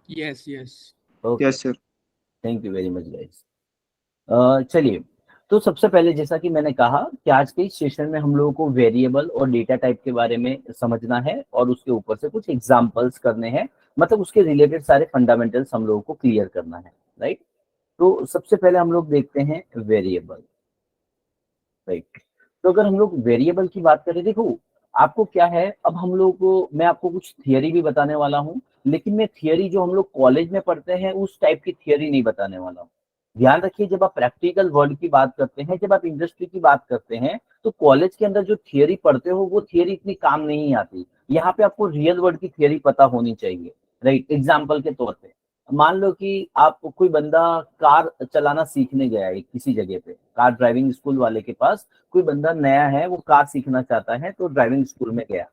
Yes yes. Okay, yes sir. Thank you very much guys. चलिए, तो सबसे पहले जैसा कि मैंने कहा कि आज के इस सेशन में हम लोगों को वेरिएबल और डेटा टाइप के बारे में समझना है और उसके ऊपर से कुछ एग्जांपल्स करने हैं, मतलब उसके रिलेटेड सारे फंडामेंटल्स हम लोगों को क्लियर करना है, राइट। तो सबसे पहले हम लोग देखते हैं वेरिएबल, राइट। तो अगर हम लोग वेरिएबल की बात करें, देखो आपको क्या है, अब हम लोग को मैं आपको कुछ थियरी भी बताने वाला हूँ, लेकिन मैं थियरी जो हम लोग कॉलेज में पढ़ते हैं उस टाइप की थियरी नहीं बताने वाला हूँ। ध्यान रखिए, जब आप प्रैक्टिकल वर्ल्ड की बात करते हैं, जब आप इंडस्ट्री की बात करते हैं, तो कॉलेज के अंदर जो थियरी पढ़ते हो वो थियरी इतनी काम नहीं आती। यहाँ पे आपको रियल वर्ल्ड की थियरी पता होनी चाहिए, राइट। एग्जाम्पल के तौर पे मान लो कि आप कोई बंदा कार चलाना सीखने गया है किसी जगह पे, कार ड्राइविंग स्कूल वाले के पास कोई बंदा नया है, वो कार सीखना चाहता है, तो ड्राइविंग स्कूल में गया।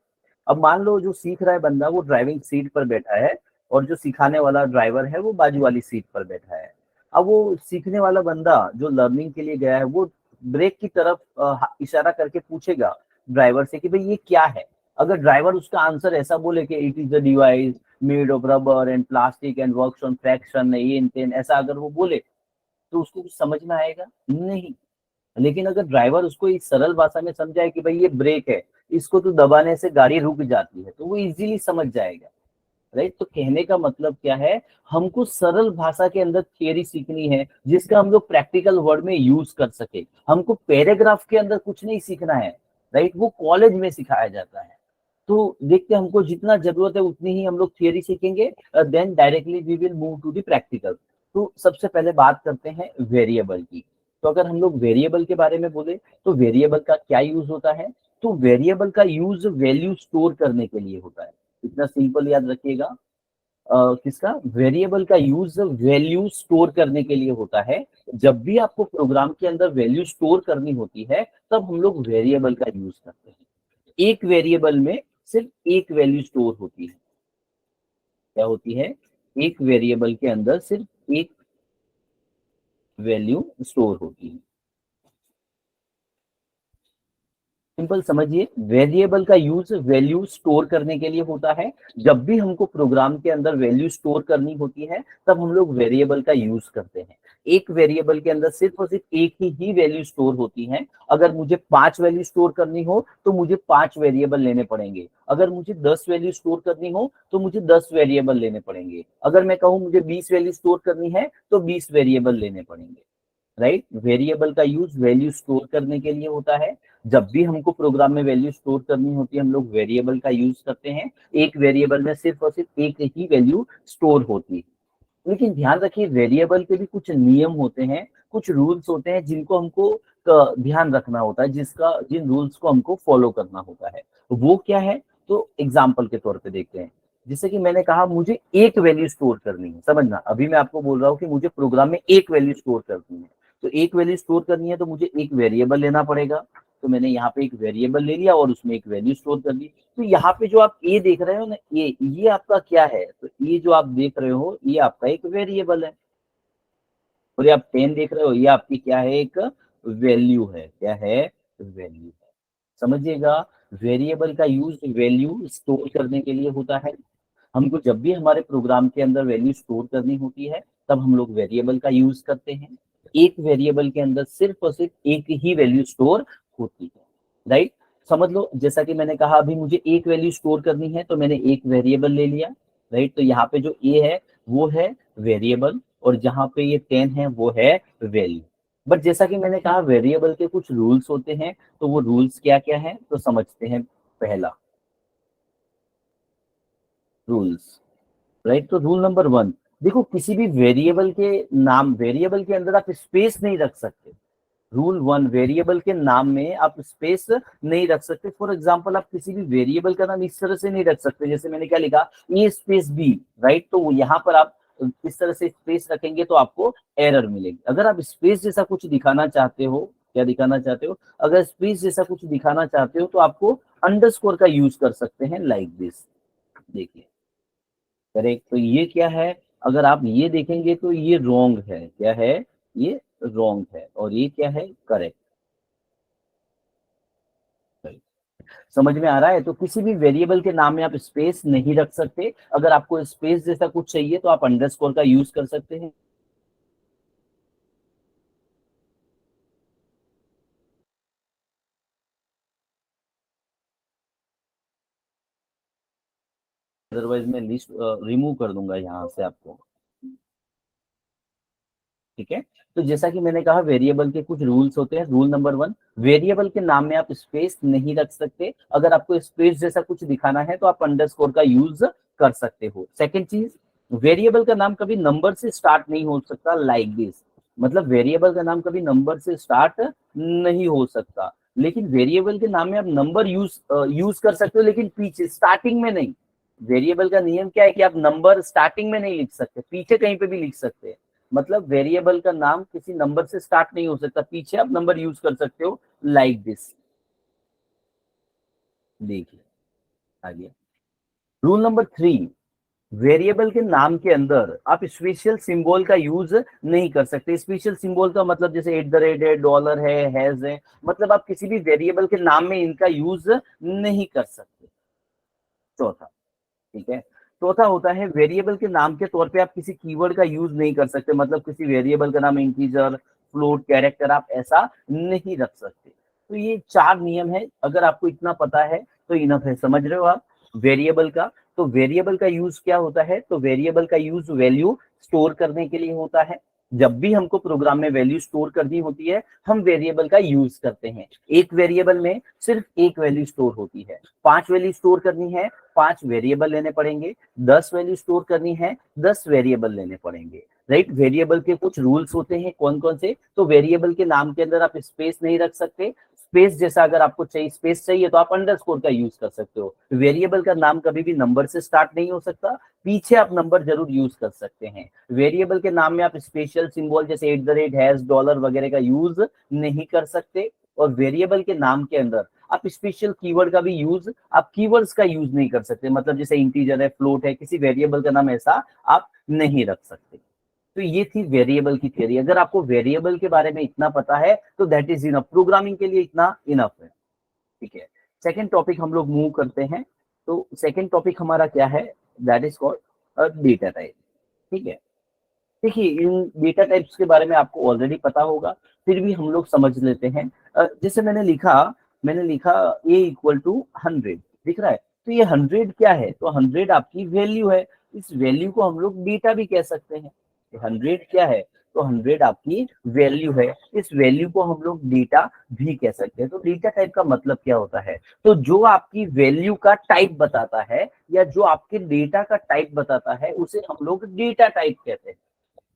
अब मान लो जो सीख रहा है बंदा वो ड्राइविंग सीट पर बैठा है और जो सिखाने वाला ड्राइवर है वो बाजू वाली सीट पर बैठा है। अब वो सीखने वाला बंदा जो लर्निंग के लिए गया है वो ब्रेक की तरफ इशारा करके पूछेगा ड्राइवर से कि भाई ये क्या है। अगर ड्राइवर उसका आंसर ऐसा बोले कि it is a device made of rubber and plastic and works on fraction, ये इंटेन, ऐसा अगर वो बोले तो उसको कुछ समझ में आएगा नहीं। लेकिन अगर ड्राइवर उसको इस सरल भाषा में समझाए कि भाई ये ब्रेक है, इसको तो दबाने से गाड़ी रुक जाती है, तो वो इजीली समझ जाएगा, राइट। तो कहने का मतलब क्या है, हमको सरल भाषा के अंदर थियरी सीखनी है जिसका हम लोग प्रैक्टिकल वर्ड में यूज कर सके। हमको पैराग्राफ के अंदर कुछ नहीं सीखना है, राइट, वो कॉलेज में सिखाया जाता है। तो देखते हैं, हमको जितना जरूरत है उतनी ही हम लोग थियरी सीखेंगे, then directly we will move to the practical. तो सबसे पहले बात करते हैं वेरिएबल की। तो अगर हम लोग वेरिएबल के बारे में बोले तो वेरिएबल का क्या यूज होता है, तो वेरिएबल का यूज वैल्यू स्टोर करने के लिए होता है। इतना सिंपल याद रखिएगा। किसका, वेरिएबल का यूज वैल्यू स्टोर करने के लिए होता है। जब भी आपको प्रोग्राम के अंदर वैल्यू स्टोर करनी होती है तब हम लोग वेरिएबल का यूज करते हैं। एक वेरिएबल में सिर्फ एक वैल्यू स्टोर होती है। क्या होती है, एक वेरिएबल के अंदर सिर्फ एक वैल्यू स्टोर होती है। सिंपल समझिए, वेरिएबल का यूज वैल्यू स्टोर करने के लिए होता है। जब भी हमको प्रोग्राम के अंदर वैल्यू स्टोर करनी होती है तब हम लोग वेरिएबल का यूज करते हैं। एक वेरिएबल के अंदर सिर्फ और सिर्फ एक ही वैल्यू स्टोर होती है। अगर मुझे 5 वैल्यू स्टोर करनी हो तो मुझे 5 वेरिएबल लेने पड़ेंगे। अगर मुझे 10 वैल्यू स्टोर करनी हो तो मुझे 10 वेरिएबल लेने पड़ेंगे। अगर मैं कहूँ मुझे 20 वैल्यू स्टोर करनी है तो 20 वेरिएबल लेने पड़ेंगे, राइट। वेरिएबल का यूज वैल्यू स्टोर करने के लिए होता है। जब भी हमको प्रोग्राम में वैल्यू स्टोर करनी होती है हम लोग वेरिएबल का यूज करते हैं। एक वेरिएबल में सिर्फ और सिर्फ एक ही वैल्यू स्टोर होती है। लेकिन ध्यान रखिए, वेरिएबल के भी कुछ नियम होते हैं, कुछ रूल्स होते हैं जिनको हमको ध्यान रखना होता है, जिन रूल्स को हमको फॉलो करना होता है। वो क्या है, तो एग्जाम्पल के तौर पे देखते हैं। जैसे कि मैंने कहा मुझे एक वैल्यू स्टोर करनी है, समझना, अभी मैं आपको बोल रहा हूँ कि मुझे प्रोग्राम में एक वैल्यू स्टोर करनी है। तो एक वैल्यू स्टोर करनी है तो मुझे एक वेरिएबल लेना पड़ेगा। तो मैंने यहाँ पे एक वेरिएबल ले लिया और उसमें एक वैल्यू स्टोर कर दी। तो यहाँ पे जो आप ए देख रहे हो ना, ये आपका क्या है, तो ये जो आप देख रहे हो ये आपका एक वेरिएबल है। और ये आप 10 देख रहे हो, ये आपकी क्या है, एक वैल्यू है। क्या है, वैल्यू है। समझिएगा, वेरिएबल का यूज वैल्यू स्टोर करने के लिए होता है। हमको जब भी हमारे प्रोग्राम के अंदर वैल्यू स्टोर करनी होती है तब हम लोग वेरिएबल का यूज करते हैं। एक वेरिएबल के अंदर सिर्फ और सिर्फ एक ही वैल्यू स्टोर होती है, राइट। समझ लो, जैसा कि मैंने कहा अभी मुझे एक वैल्यू स्टोर करनी है तो मैंने एक वेरिएबल ले लिया, राइट। तो यहाँ पे जो ए है वो है वेरिएबल और जहाँ पे ये 10 है वो है वैल्यू। बट जैसा कि मैंने कहा वेरिएबल के कुछ रूल्स होते हैं, तो वो रूल्स क्या क्या है तो समझते हैं। पहला रूल्स, राइट। तो रूल नंबर 1, देखो किसी भी वेरिएबल के नाम, वेरिएबल के अंदर आप स्पेस नहीं रख सकते। रूल 1, वेरिएबल के नाम में आप स्पेस नहीं रख सकते। फॉर एग्जांपल आप किसी भी वेरिएबल का नाम इस तरह से नहीं रख सकते, जैसे मैंने क्या लिखा, ए स्पेस बी, राइट। तो यहाँ पर आप इस तरह से स्पेस रखेंगे तो आपको एरर मिलेगी। अगर आप स्पेस जैसा कुछ दिखाना चाहते हो, क्या दिखाना चाहते हो, अगर स्पेस जैसा कुछ दिखाना चाहते हो तो आपको अंडरस्कोर का यूज कर सकते हैं, लाइक दिस। देखिए, करेक्ट। तो ये क्या है, अगर आप ये देखेंगे तो ये रॉन्ग है। क्या है, ये रॉन्ग है। और ये क्या है, करेक्ट। समझ में आ रहा है? तो किसी भी वेरिएबल के नाम में आप स्पेस नहीं रख सकते। अगर आपको स्पेस जैसा कुछ चाहिए तो आप अंडरस्कोर का यूज कर सकते हैं। अदरवाइज मैं लिस्ट रिमूव कर दूंगा यहाँ से आपको। ठीक है, तो जैसा कि मैंने कहा वेरिएबल के कुछ रूल्स होते हैं। रूल नंबर 1, वेरिएबल के नाम में आप स्पेस नहीं रख सकते। अगर आपको स्पेस जैसा कुछ दिखाना है तो आप अंडरस्कोर का यूज कर सकते हो। सेकंड चीज, वेरिएबल का नाम कभी नंबर से स्टार्ट नहीं हो सकता, लाइक दिस। मतलब वेरिएबल का नाम कभी नंबर से स्टार्ट नहीं हो सकता, लेकिन वेरिएबल के नाम में आप नंबर यूज कर सकते हो, लेकिन पीछे स्टार्टिंग में नहीं। वेरिएबल का नियम क्या है कि आप नंबर स्टार्टिंग में नहीं लिख सकते, पीछे कहीं पे भी लिख सकते हैं। मतलब वेरिएबल का नाम किसी नंबर से स्टार्ट नहीं हो सकता, पीछे आप नंबर यूज कर सकते हो, लाइक दिस। देखिए आगे, रूल नंबर 3, वेरिएबल के नाम के अंदर आप स्पेशल सिंबल का यूज नहीं कर सकते। स्पेशल सिंबल का मतलब जैसे एट द रेट है, डॉलर है, हैज है, मतलब आप किसी भी वेरिएबल के नाम में इनका यूज नहीं कर सकते। चौथा, ठीक है, चौथा होता है वेरिएबल के नाम के तौर पे आप किसी कीवर्ड का यूज नहीं कर सकते। मतलब किसी वेरिएबल का नाम इंटीजर, फ्लोट, कैरेक्टर आप ऐसा नहीं रख सकते। तो ये 4 नियम है, अगर आपको इतना पता है तो इनफ है। समझ रहे हो आप वेरिएबल का? तो वेरिएबल का यूज क्या होता है? तो वेरिएबल का यूज वैल्यू स्टोर करने के लिए होता है। जब भी हमको प्रोग्राम में वैल्यू स्टोर करनी होती है, हम वेरिएबल का यूज करते हैं। एक वेरिएबल में सिर्फ एक वैल्यू स्टोर होती है। 5 वैल्यू स्टोर करनी है, 5 वेरिएबल लेने पड़ेंगे। 10 वैल्यू स्टोर करनी है, 10 वेरिएबल लेने पड़ेंगे। राइट, वेरिएबल के कुछ रूल्स होते हैं। कौन कौन से? तो वेरिएबल के नाम के अंदर आप स्पेस नहीं रख सकते। स्पेस जैसा अगर आपको चाहिए, स्पेस चाहिए तो आप अंडरस्कोर का यूज कर सकते हो। वेरिएबल का नाम कभी भी नंबर से स्टार्ट नहीं हो सकता, पीछे आप नंबर जरूर यूज कर सकते हैं। वेरिएबल के नाम में आप स्पेशल सिंबल जैसे at the rate, hash, dollar वगैरह का यूज नहीं कर सकते। और वेरिएबल के नाम के अंदर आप स्पेशल कीवर्ड का भी यूज, आप कीवर्ड्स का यूज नहीं कर सकते। मतलब जैसे इंटीजर है, फ्लोट है, किसी वेरिएबल का नाम ऐसा आप नहीं रख सकते। तो ये थी वेरिएबल की थ्योरी। अगर आपको वेरिएबल के बारे में इतना पता है तो दैट इज इनफ, प्रोग्रामिंग के लिए इतना इनफ है। ठीक है, सेकंड टॉपिक हम लोग मूव करते हैं। तो सेकंड टॉपिक हमारा क्या है? That is called data type. ठीक है, देखिए इन डेटा टाइप्स के बारे में आपको ऑलरेडी पता होगा, फिर भी हम लोग समझ लेते हैं। जैसे मैंने लिखा a इक्वल टू 100, दिख रहा है? तो ये 100 क्या है? तो 100 आपकी वैल्यू है। इस वैल्यू को हम लोग डेटा भी कह सकते हैं। 100 क्या है? तो 100 आपकी वैल्यू है। इस वैल्यू को हम लोग डेटा भी कह सकते हैं। तो डेटा टाइप का मतलब क्या होता है? तो जो आपकी वैल्यू का टाइप बताता है या जो आपके डेटा का टाइप बताता है उसे हम लोग डेटा टाइप कहते हैं।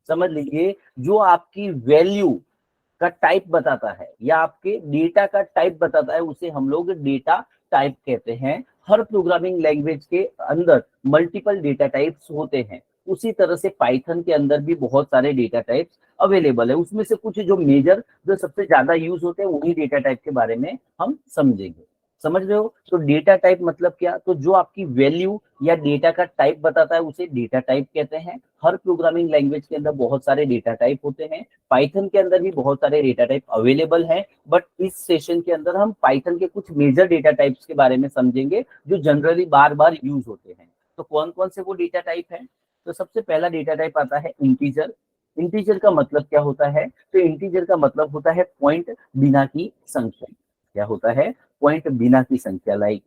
समझ लीजिए, जो आपकी वैल्यू का टाइप बताता है या आपके डेटा का टाइप बताता है उसे हम लोग डेटा टाइप कहते हैं। हर प्रोग्रामिंग लैंग्वेज के अंदर मल्टीपल डेटा टाइप्स होते हैं। उसी तरह से पाइथन के अंदर भी बहुत सारे डेटा टाइप्स अवेलेबल है। उसमें से कुछ जो मेजर, जो सबसे ज्यादा यूज होते हैं, वही डेटा टाइप के बारे में हम समझेंगे। समझ रहे हो? तो डेटा टाइप मतलब क्या? तो जो आपकी वैल्यू या डेटा का टाइप बताता है उसे डेटा टाइप कहते हैं। हर प्रोग्रामिंग लैंग्वेज के अंदर बहुत सारे डेटा टाइप होते हैं। पाइथन के अंदर भी बहुत सारे डेटा टाइप अवेलेबल हैं, बट इस सेशन के अंदर हम पाइथन के कुछ मेजर डेटा टाइप्स के बारे में समझेंगे जो जनरली बार बार यूज होते हैं। तो कौन कौन से वो डेटा टाइप हैं? तो सबसे पहला डेटा टाइप आता है इंटीजर। इंटीजर का मतलब क्या होता है? तो इंटीजर का मतलब होता है पॉइंट बिना की संख्या। क्या होता है? पॉइंट बिना की संख्या, लाइक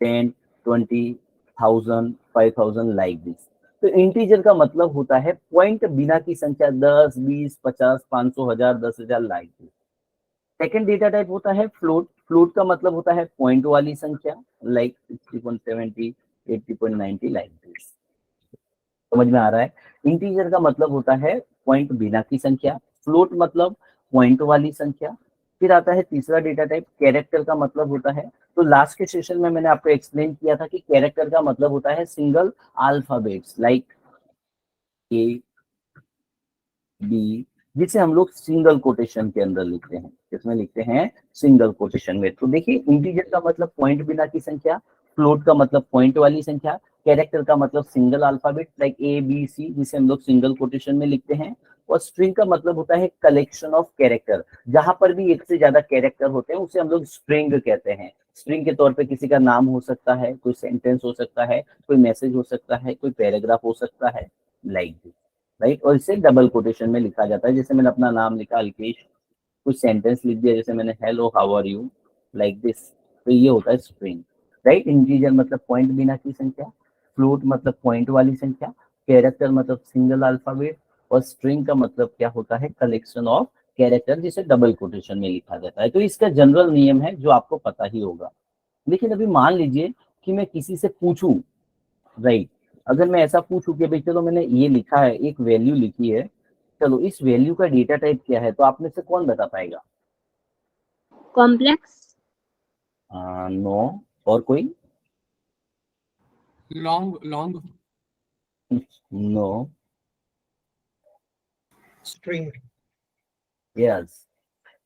10, 20, 1000, 5000, लाइक दिस। तो इंटीजर का मतलब होता है पॉइंट बिना की संख्या, 10, 20, 50, 500, 1000, 10,000, like this. Second data type होता है फ्लोट। फ्लोट का मतलब होता है पॉइंट वाली संख्या, लाइक 60.70, 80.90, लाइक दिस। समझ में आ रहा है? इंटीजर का मतलब होता है पॉइंट बिना की संख्या, फ्लोट मतलब पॉइंट वाली संख्या। फिर आता है तीसरा डेटा टाइप कैरेक्टर का मतलब होता है। तो लास्ट के सेशन में मैंने आपको एक्सप्लेन किया था कि कैरेक्टर का मतलब होता है single alphabets, like A, B, जिसे हम लोग सिंगल कोटेशन के अंदर लिखते हैं। किसमें लिखते हैं? सिंगल कोटेशन में। तो देखिए, इंटीजर का मतलब पॉइंट बिना की संख्या, फ्लोट का मतलब पॉइंट वाली संख्या, कैरेक्टर का मतलब single alphabet like A, B, C, जिसे हम लोग सिंगल कोटेशन में लिखते हैं। और स्ट्रिंग का मतलब होता है कलेक्शन ऑफ कैरेक्टर। जहां पर भी एक से ज्यादा कैरेक्टर होते हैं उसे हम लोग स्ट्रिंग कहते हैं। स्ट्रिंग के तौर पे किसी का नाम हो सकता है, कोई सेंटेंस हो सकता है, कोई मैसेज हो सकता है, कोई पैराग्राफ हो सकता है, लाइक दिस, राइट। और इसे डबल कोटेशन में लिखा जाता है, जैसे मैंने अपना नाम लिखा अल्केश, कुछ सेंटेंस लिख दिया जैसे मैंने hello how are you, like this, तो ये होता है स्ट्रिंग, राइट। इंटीजर मतलब पॉइंट बिना की संख्या, फ्लोट मतलब पॉइंट वाली संख्या, कैरेक्टर मतलब सिंगल अल्फाबेट, और स्ट्रिंग का मतलब क्या होता है, कलेक्शन ऑफ कैरेक्टर, जिसे डबल कोटेशन में लिखा जाता है। तो इसका जनरल नियम है जो आपको पता ही होगा। लेकिन अभी मान लीजिए कि मैं किसी से पूछूं, राइट, अगर मैं ऐसा पूछूं कि भाई चलो मैंने ये लिखा है, एक वैल्यू लिखी है, चलो इस वैल्यू का डेटा टाइप क्या है, तो आप में से कौन बता पाएगा? कॉम्प्लेक्स। नो। और कोई? Long long no. String. Yes,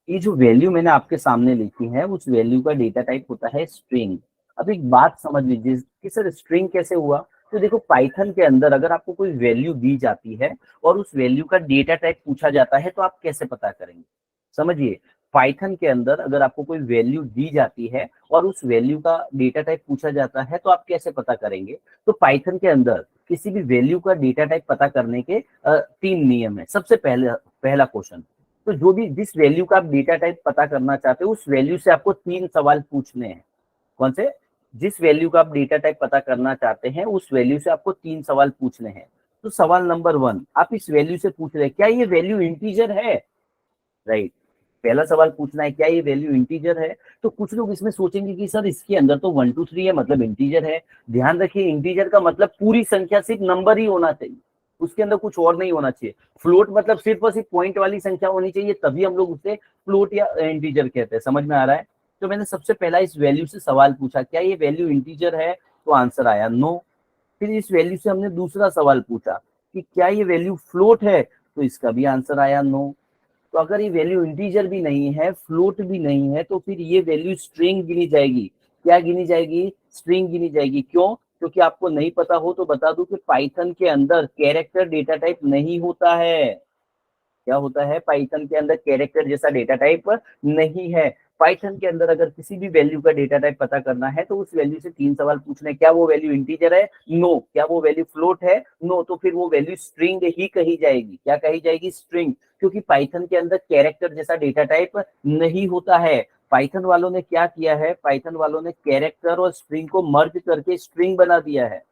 ये जो वैल्यू मैंने आपके सामने लिखी है उस वैल्यू का डेटा टाइप होता है स्ट्रिंग। अब एक बात समझ लीजिए कि सर स्ट्रिंग कैसे हुआ। तो देखो पाइथन के अंदर अगर आपको कोई वैल्यू दी जाती है और उस वैल्यू का डेटा टाइप पूछा जाता है तो आप कैसे पता करेंगे? समझिए, पाइथन के अंदर अगर आपको कोई वैल्यू दी जाती है और उस वैल्यू का डेटा टाइप पूछा जाता है तो आप कैसे पता करेंगे? तो पाइथन के अंदर किसी भी वैल्यू का डेटा टाइप पता करने के 3 नियम है। सबसे पहला क्वेश्चन, तो जो भी जिस वैल्यू का आप डेटा टाइप पता करना चाहते हो उस वैल्यू से आपको 3 सवाल पूछने हैं। कौन से? जिस वैल्यू का आप डेटा टाइप पता करना चाहते हैं उस वैल्यू से आपको 3 सवाल पूछने हैं। तो सवाल नंबर 1, आप इस वैल्यू से पूछ रहे हैं क्या ये वैल्यू इंटीजर है, राइट। पहला सवाल पूछना है क्या ये वैल्यू इंटीजर है। तो कुछ लोग इसमें सोचेंगे कि सर इसके अंदर तो 1 2 3 है मतलब इंटीजर है। ध्यान रखिए, इंटीजर का मतलब पूरी संख्या, सिर्फ नंबर ही होना चाहिए, उसके अंदर कुछ और नहीं होना चाहिए। फ्लोट मतलब सिर्फ और सिर्फ पॉइंट वाली संख्या होनी चाहिए, तभी हम लोग उसे फ्लोट या इंटीजर कहते हैं। समझ में आ रहा है? तो मैंने सबसे पहला इस वैल्यू से सवाल पूछा क्या ये वैल्यू इंटीजर है, तो आंसर आया नो। फिर इस वैल्यू से हमने दूसरा सवाल पूछा कि क्या ये वैल्यू फ्लोट है, तो इसका भी आंसर आया नो। तो अगर ये वैल्यू इंटीजर भी नहीं है, फ्लोट भी नहीं है, तो फिर ये वैल्यू स्ट्रिंग गिनी जाएगी। क्या गिनी जाएगी? स्ट्रिंग गिनी जाएगी। क्यों? क्योंकि आपको नहीं पता हो तो बता दूं कि पाइथन के अंदर कैरेक्टर डेटा टाइप नहीं होता है। क्या होता है? पाइथन के अंदर कैरेक्टर जैसा डेटा टाइप नहीं है। पाइथन के अंदर अगर किसी भी वैल्यू का डेटा टाइप पता करना है तो उस वैल्यू से 3 सवाल पूछने, क्या वो वैल्यू इंटीजर है? नो। क्या वो वैल्यू फ्लोट है? नो। तो फिर वो वैल्यू स्ट्रिंग ही कही जाएगी। क्या कही जाएगी? स्ट्रिंग। क्योंकि पाइथन के अंदर कैरेक्टर जैसा डेटा टाइप नहीं होता है। पाइथन वालों ने क्या किया है, पाइथन वालों ने कैरेक्टर और स्ट्रिंग को मर्ज करके स्ट्रिंग बना दिया है।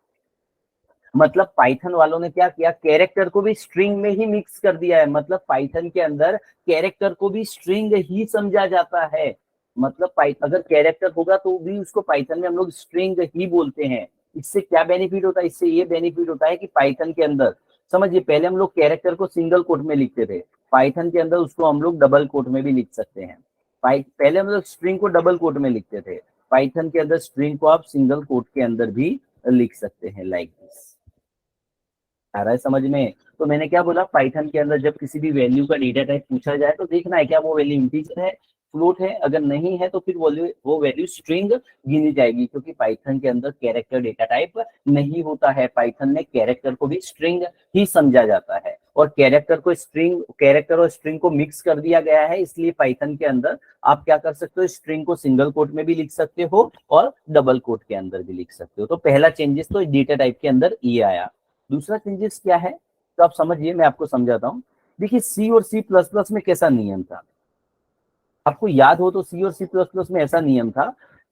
मतलब पाइथन वालों ने क्या किया, कैरेक्टर को भी स्ट्रिंग में ही मिक्स कर दिया है। मतलब पाइथन के अंदर कैरेक्टर को भी स्ट्रिंग ही समझा जाता है। मतलब अगर कैरेक्टर होगा तो भी उसको पाइथन में हम लोग स्ट्रिंग ही बोलते हैं। इससे क्या बेनिफिट होता है? इससे ये बेनिफिट होता है कि पाइथन के अंदर, समझिए, पहले हम लोग कैरेक्टर को सिंगल कोट में लिखते थे, पाइथन के अंदर उसको हम लोग डबल कोट में भी लिख सकते हैं। पहले हम लोग स्ट्रिंग को डबल कोट में लिखते थे, पाइथन के अंदर स्ट्रिंग को आप सिंगल कोट के अंदर भी लिख सकते हैं, लाइक दिस। आ रहा है समझ में? तो मैंने क्या बोला, पाइथन के अंदर जब किसी भी वैल्यू का डेटा टाइप पूछा जाए तो देखना है क्या वो वैल्यू इंटीजर है, फ्लोट है। अगर नहीं है तो फिर वो वैल्यू स्ट्रिंग गिनी जाएगी, क्योंकि पाइथन के अंदर कैरेक्टर डेटा टाइप नहीं होता है। पाइथन में कैरेक्टर को भी स्ट्रिंग ही समझा जाता है और कैरेक्टर और स्ट्रिंग को मिक्स कर दिया गया है। इसलिए पाइथन के अंदर आप क्या कर सकते हो, स्ट्रिंग को सिंगल कोट में भी लिख सकते हो और डबल कोट के अंदर भी लिख सकते हो। तो पहला चेंजेस तो डेटा टाइप के अंदर ये आया। दूसरा चेंजेस क्या है, तो आप समझिए, मैं आपको समझाता हूँ। देखिए सी और सी प्लस प्लस में कैसा नियम था, आपको याद हो तो सी और सी प्लस प्लस में ऐसा नियम था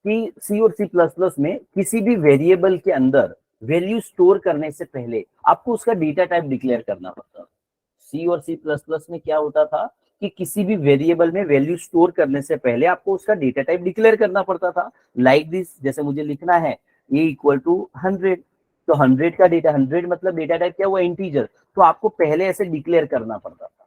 कि सी और सी प्लस प्लस में किसी भी वेरिएबल के अंदर वैल्यू स्टोर करने से पहले आपको उसका डेटा टाइप डिक्लेयर करना पड़ता। सी और सी प्लस प्लस में क्या होता था कि किसी भी वेरिएबल में वैल्यू स्टोर करने से पहले आपको उसका डेटा टाइप डिक्लेयर करना पड़ता था, लाइक दिस। जैसे मुझे लिखना है ए इक्वल टू 100, तो 100 का डेटा, 100 मतलब डेटा टाइप क्या हुआ, इंटीजर, तो आपको पहले ऐसे डिक्लेयर करना पड़ता था।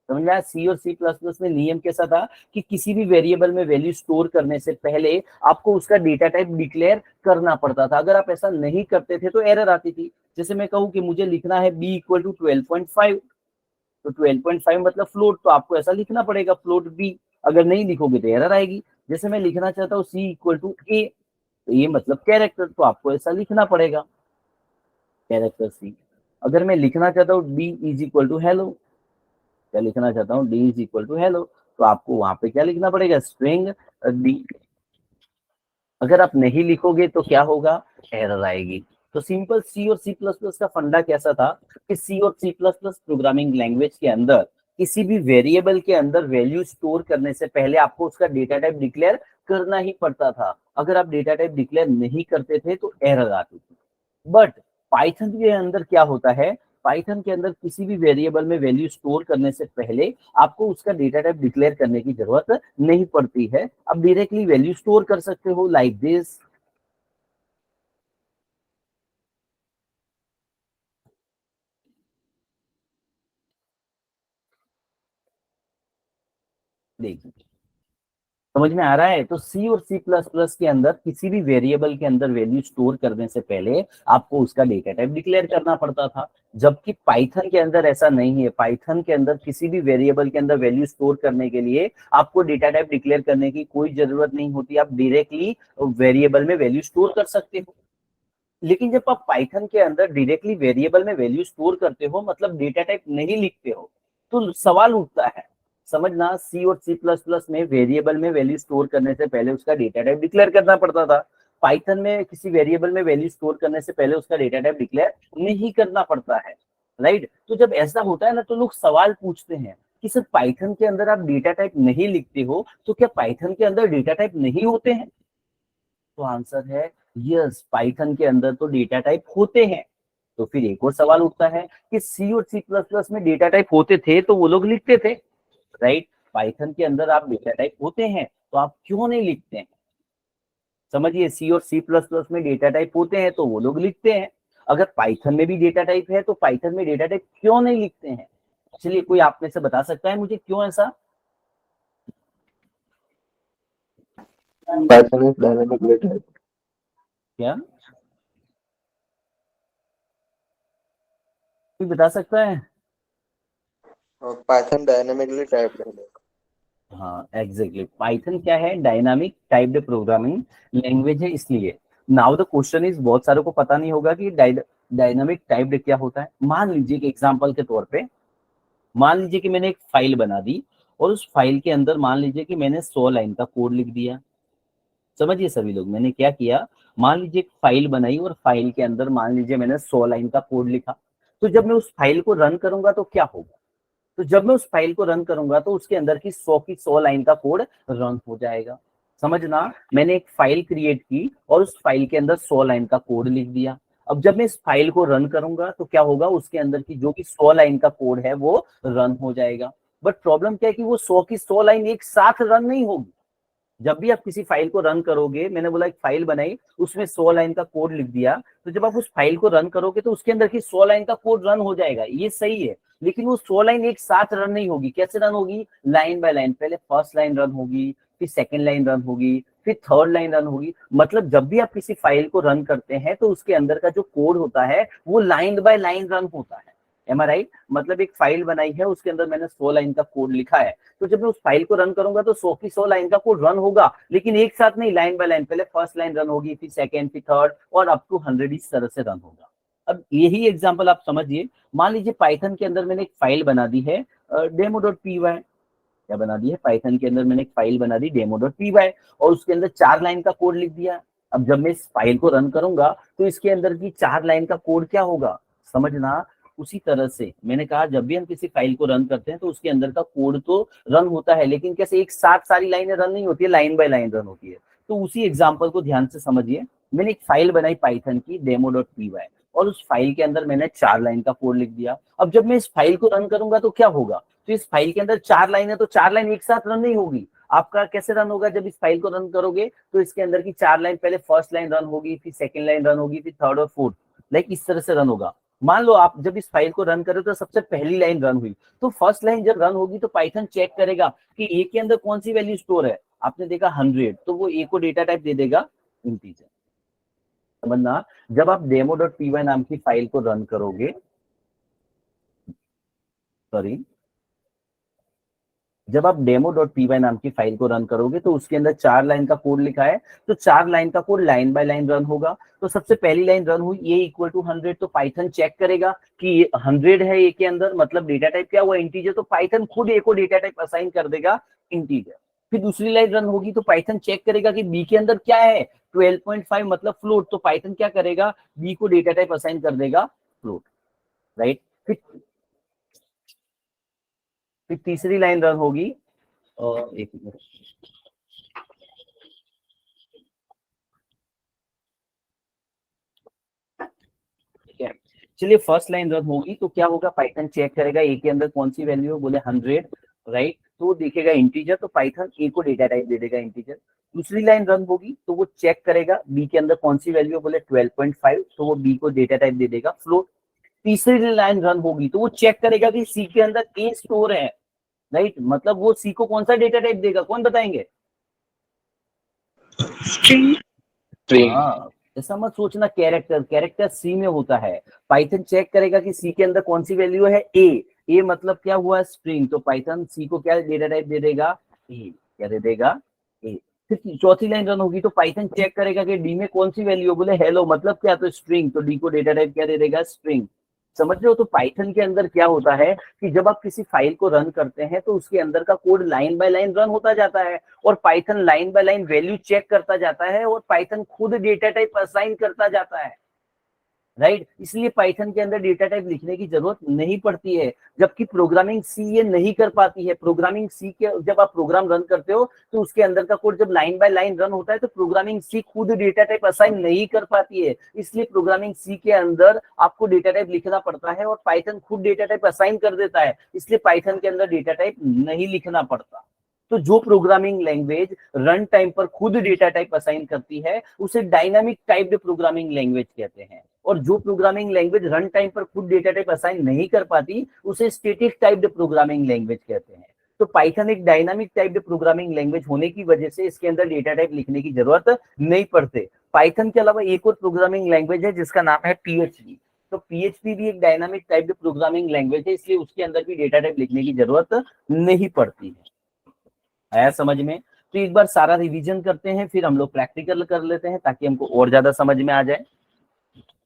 समझ में आया? सी और सी प्लस प्लस में नियम कैसा था कि किसी भी वेरिएबल में वैल्यू स्टोर करने से पहले आपको उसका डेटा टाइप डिक्लेयर करना पड़ता था। अगर आप ऐसा नहीं करते थे तो एरर आती थी। जैसे मैं कहूँ कि मुझे लिखना है बी इक्वल टू 12.5, तो 12.5 मतलब फ्लोट, तो आपको ऐसा लिखना पड़ेगा फ्लोट बी। अगर नहीं लिखोगे तो एरर आएगी। जैसे मैं लिखना चाहता हूँ सी इक्वल टू ए, तो ये मतलब कैरेक्टर, तो आपको ऐसा लिखना पड़ेगा कैरेक्टर सी। अगर मैं लिखना चाहता हूँ D is equal to hello, क्या लिखना चाहता हूँ, D is equal to hello, तो आपको वहां पे क्या लिखना पड़ेगा, स्ट्रिंग डी। अगर आप नहीं लिखोगे तो क्या होगा, एरर आएगी। तो सिंपल सी और सी प्लस प्लस का फंडा कैसा था कि सी और C plus plus programming language के अंदर किसी भी वेरिएबल के अंदर वैल्यू स्टोर करने से पहले आपको उसका डेटा टाइप डिक्लेयर करना ही पड़ता था। अगर आप डेटा टाइप डिक्लेयर नहीं करते थे तो एरर आती थी। बट पाइथन के अंदर क्या होता है, पाइथन के अंदर किसी भी वेरिएबल में वैल्यू स्टोर करने से पहले आपको उसका डेटा टाइप डिक्लेयर करने की जरूरत नहीं पड़ती है। आप डायरेक्टली वैल्यू स्टोर कर सकते हो लाइक दिस। देखिए समझ में आ रहा है। तो सी और सी प्लस प्लस के अंदर किसी भी वेरिएबल के अंदर वैल्यू स्टोर करने से पहले आपको उसका डेटा टाइप डिक्लेयर करना पड़ता था, जबकि पाइथन के अंदर ऐसा नहीं है। पाइथन के अंदर किसी भी वेरिएबल के अंदर वैल्यू स्टोर करने के लिए आपको डेटा टाइप डिक्लेयर करने की कोई जरूरत नहीं होती। आप डायरेक्टली वेरिएबल में वैल्यू स्टोर कर सकते हो। लेकिन जब आप पाइथन के अंदर डायरेक्टली वेरिएबल में वैल्यू स्टोर करते हो, मतलब डेटा टाइप नहीं लिखते हो, तो सवाल उठता है। समझना, सी और सी प्लस प्लस में वेरिएबल में वैल्यू स्टोर करने से पहले उसका डेटा टाइप डिक्लेयर करना पड़ता था। पाइथन में किसी वेरिएबल में वैल्यू स्टोर करने से पहले उसका डेटा टाइप डिक्लेयर नहीं करना पड़ता है, राइट। तो जब ऐसा होता है ना, तो लोग सवाल पूछते हैं कि सर पाइथन के अंदर आप डेटा टाइप नहीं लिखते हो, तो क्या पाइथन के अंदर डेटा टाइप नहीं होते हैं? तो आंसर है यस, पाइथन के अंदर तो डेटा टाइप होते हैं। तो फिर एक और सवाल उठता है कि सी और सी प्लस प्लस में डेटा टाइप होते थे तो वो लोग लिखते थे, राइट। पाइथन के अंदर आप डेटा टाइप होते हैं तो आप क्यों नहीं लिखते हैं? समझिए, सी और सी प्लस प्लस में डेटा टाइप होते हैं तो वो लोग लिखते हैं। अगर पाइथन में भी डेटा टाइप है तो पाइथन में डेटा टाइप क्यों नहीं लिखते हैं? चलिए, कोई आप में से बता सकता है मुझे क्यों ऐसा? Python is dynamically typed. क्या कोई बता सकता है? Python dynamically typed है। हाँ एग्जैक्टली, पाइथन क्या है, डायनामिक टाइप्ड प्रोग्रामिंग लैंग्वेज है, इसलिए। नाउ द क्वेश्चन इज, बहुत सारों को पता नहीं होगा कि डायनामिक टाइप्ड क्या होता है। मान लीजिए कि एग्जांपल के तौर पे, मान लीजिए कि मैंने एक फाइल बना दी और उस फाइल के अंदर मान लीजिए कि मैंने 100 लाइन का कोड लिख दिया। समझिए सभी लोग, मैंने क्या किया, मान लीजिए एक फाइल बनाई और फाइल के अंदर मान लीजिए मैंने 100 लाइन का कोड लिखा। तो जब मैं उस फाइल को रन करूंगा तो क्या होगा, तो जब मैं उस फाइल को रन करूंगा तो उसके अंदर की 100 लाइन का कोड रन हो जाएगा। समझना, मैंने एक फाइल क्रिएट की और उस फाइल के अंदर 100 लाइन का कोड लिख दिया। अब जब मैं इस फाइल को रन करूंगा तो क्या होगा, उसके अंदर की जो कि 100 लाइन का कोड है वो रन हो जाएगा। बट प्रॉब्लम क्या है कि वो 100 की 100 लाइन एक साथ रन नहीं होगी। जब भी आप किसी फाइल को रन करोगे, मैंने बोला एक फाइल बनाई, उसमें 100 लाइन का कोड लिख दिया, तो जब आप उस फाइल को रन करोगे तो उसके अंदर की 100 लाइन का कोड रन हो जाएगा, ये सही है। लेकिन वो 100 लाइन एक साथ रन नहीं होगी। कैसे रन होगी, लाइन बाय लाइन। पहले फर्स्ट लाइन रन होगी, फिर सेकेंड लाइन रन होगी, फिर थर्ड लाइन रन होगी। मतलब जब भी आप किसी फाइल को रन करते हैं तो उसके अंदर का जो कोड होता है वो लाइन बाय लाइन रन होता है। एम आई राइट? मतलब एक फाइल बनाई है, उसके अंदर मैंने 100 लाइन का कोड लिखा है, तो जब मैं उस फाइल को रन करूंगा तो 100 की 100 लाइन का कोड रन होगा, लेकिन एक साथ नहीं, लाइन बाय लाइन। पहले फर्स्ट लाइन रन होगी, फिर सेकंड, फिर थर्ड, और अप टू 100 इस तरह से रन होगा। अब यही एग्जांपल आप समझिए। मान लीजिए पाइथन के अंदर मैंने एक फाइल बना दी है demo.py। क्या बना दी है, पाइथन के अंदर मैंने एक फाइल बना दी demo.py और उसके अंदर 4 लाइन का कोड लिख दिया। अब जब मैं इस फाइल को रन करूंगा तो इसके अंदर की 4 लाइन का कोड क्या होगा, समझना। उसी तरह से मैंने कहा, जब भी हम किसी फाइल को रन करते हैं तो उसके अंदर का कोड तो रन होता है, लेकिन कैसे एक साथ सारी लाइनें रन नहीं होती है, लाइन बाय लाइन रन होती है। तो उसी एग्जाम्पल को ध्यान से समझिए। मैंने एक फाइल बनाई पाइथन की demo.py और उस फाइल के अंदर मैंने 4 लाइन का कोड लिख दिया। अब जब मैं इस फाइल को रन करूंगा तो क्या होगा, तो इस फाइल के अंदर 4 लाइन है तो 4 लाइन एक साथ रन नहीं होगी। आपका कैसे रन होगा, जब इस फाइल को रन करोगे तो इसके अंदर की 4 लाइन, पहले फर्स्ट लाइन रन होगी, फिर सेकंड लाइन रन होगी, फिर थर्ड और फोर्थ, लाइक इस तरह से रन होगा। मान लो आप जब इस फाइल को रन करो तो सबसे पहली लाइन रन हुई, तो फर्स्ट लाइन जब रन होगी तो पाइथन चेक करेगा कि ए के अंदर कौन सी वैल्यू स्टोर है। आपने देखा 100, तो वो ए को डेटा टाइप दे देगा इंटीजर। समझना, जब आप demo.py नाम की फाइल को रन करोगे, सॉरी, जब आप demo.py नाम की फाइल को रन करोगे तो उसके अंदर 4 लाइन का कोड लिखा है, तो 4 लाइन का code line by line run होगा। तो सबसे पहली लाइन रन हुई ए इक्वल टू 100, तो पाइथन चेक करेगा कि 100 है ए के अंदर, मतलब डेटा टाइप क्या हुआ, इंटीजर, तो पाइथन खुद ए को डेटा टाइप असाइन कर देगा इंटीजर। फिर दूसरी लाइन रन होगी तो पाइथन चेक करेगा कि बी के अंदर क्या है, 12.5 मतलब फ्लोट, तो पाइथन क्या करेगा, बी को डेटा टाइप असाइन कर देगा फ्लोट, राइट। फिर तीसरी लाइन रन होगी, और एक मिनट, ठीक है। चलिए फर्स्ट लाइन रन होगी तो क्या होगा, पाइथन चेक करेगा ए के अंदर कौन सी वैल्यू है, बोले 100, राइट, तो वो देखेगा इंटीजर, तो पाइथन ए को डेटा टाइप दे देगा इंटीजर। दूसरी लाइन रन होगी तो वो चेक करेगा बी के अंदर कौन सी वैल्यू है, बोले 12.5, तो वो बी को डेटा टाइप दे देगा फ्लोट। तीसरी लाइन रन होगी तो वो चेक करेगा कि सी के अंदर ए स्टोर है, राइट, मतलब वो सी को कौन सा डेटा टाइप देगा, कौन बताएंगे? String. स्ट्रिंग। हाँ, ऐसा मत सोचना कैरेक्टर, कैरेक्टर सी में होता है। पाइथन चेक करेगा कि सी के अंदर कौन सी वैल्यू है, ए मतलब क्या हुआ, स्ट्रिंग, तो पाइथन सी को क्या डेटा टाइप दे देगा, ए, क्या दे देगा, ए। फिर चौथी लाइन रन होगी तो पाइथन चेक करेगा कि डी में कौन सी वैल्यू है, बोले हेलो मतलब क्या, तो स्ट्रिंग, तो डी को डेटा टाइप क्या दे देगा, स्ट्रिंग। समझ रहे हो? तो पाइथन के अंदर क्या होता है कि जब आप किसी फाइल को रन करते हैं तो उसके अंदर का code line by line run होता जाता है, और Python line by line value check करता जाता है, और पाइथन खुद डेटा टाइप असाइन करता जाता है, राइट। इसलिए पाइथन के अंदर डेटा टाइप लिखने की जरूरत नहीं पड़ती है, जबकि प्रोग्रामिंग सी ये नहीं कर पाती है। प्रोग्रामिंग सी के जब आप प्रोग्राम रन करते हो तो उसके अंदर का कोड जब लाइन बाय लाइन रन होता है तो प्रोग्रामिंग सी खुद डेटा टाइप असाइन नहीं कर पाती है, इसलिए प्रोग्रामिंग सी के अंदर आपको डेटा टाइप लिखना पड़ता है, और पाइथन खुद डेटा टाइप असाइन कर देता है, इसलिए पाइथन के अंदर डेटा टाइप नहीं लिखना पड़ता। तो जो प्रोग्रामिंग लैंग्वेज रन टाइम पर खुद डेटा टाइप असाइन करती है उसे डायनामिक टाइप्ड प्रोग्रामिंग लैंग्वेज कहते हैं, और जो प्रोग्रामिंग लैंग्वेज रन टाइम पर खुद डेटा टाइप असाइन नहीं कर पाती उसे स्टैटिक टाइप्ड प्रोग्रामिंग लैंग्वेज कहते हैं। तो पाइथन एक डायनामिक टाइप्ड प्रोग्रामिंग लैंग्वेज होने की वजह से इसके अंदर डेटा टाइप लिखने की जरूरत नहीं पड़ती। पाइथन के अलावा एक और प्रोग्रामिंग लैंग्वेज है जिसका नाम है PHP। तो PHP भी एक डायनामिक टाइप्ड प्रोग्रामिंग लैंग्वेज है, इसलिए उसके अंदर भी डेटा टाइप लिखने की जरूरत नहीं पड़ती है। आया समझ में? तो एक बार सारा रिवीजन करते हैं, फिर हम लोग प्रैक्टिकल कर लेते हैं ताकि हमको और ज्यादा समझ में आ जाए।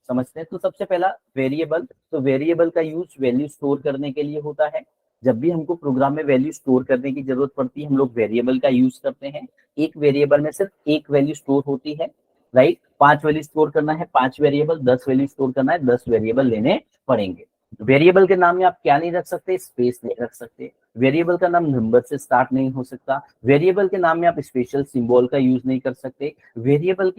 समझते हैं। तो सबसे पहला वेरिएबल, तो वेरिएबल का यूज वैल्यू स्टोर करने के लिए होता है। जब भी हमको प्रोग्राम में वैल्यू स्टोर करने की जरूरत पड़ती है हम लोग वेरिएबल का यूज करते हैं। एक वेरिएबल में सिर्फ एक वैल्यू स्टोर होती है, राइट। 5 वैल्यू स्टोर करना है 5 वेरिएबल, 10 वैल्यू स्टोर करना है 10 वेरिएबल लेने पड़ेंगे। वेरिएबल के नाम में आप क्या नहीं रख सकते, स्पेस नहीं रख सकते। वेरिएबल का नाम नंबर से स्टार्ट नहीं हो सकता। वेरिएबल के नाम में आप स्पेशल सिंबल का यूज नहीं कर सकते। वेरिएबल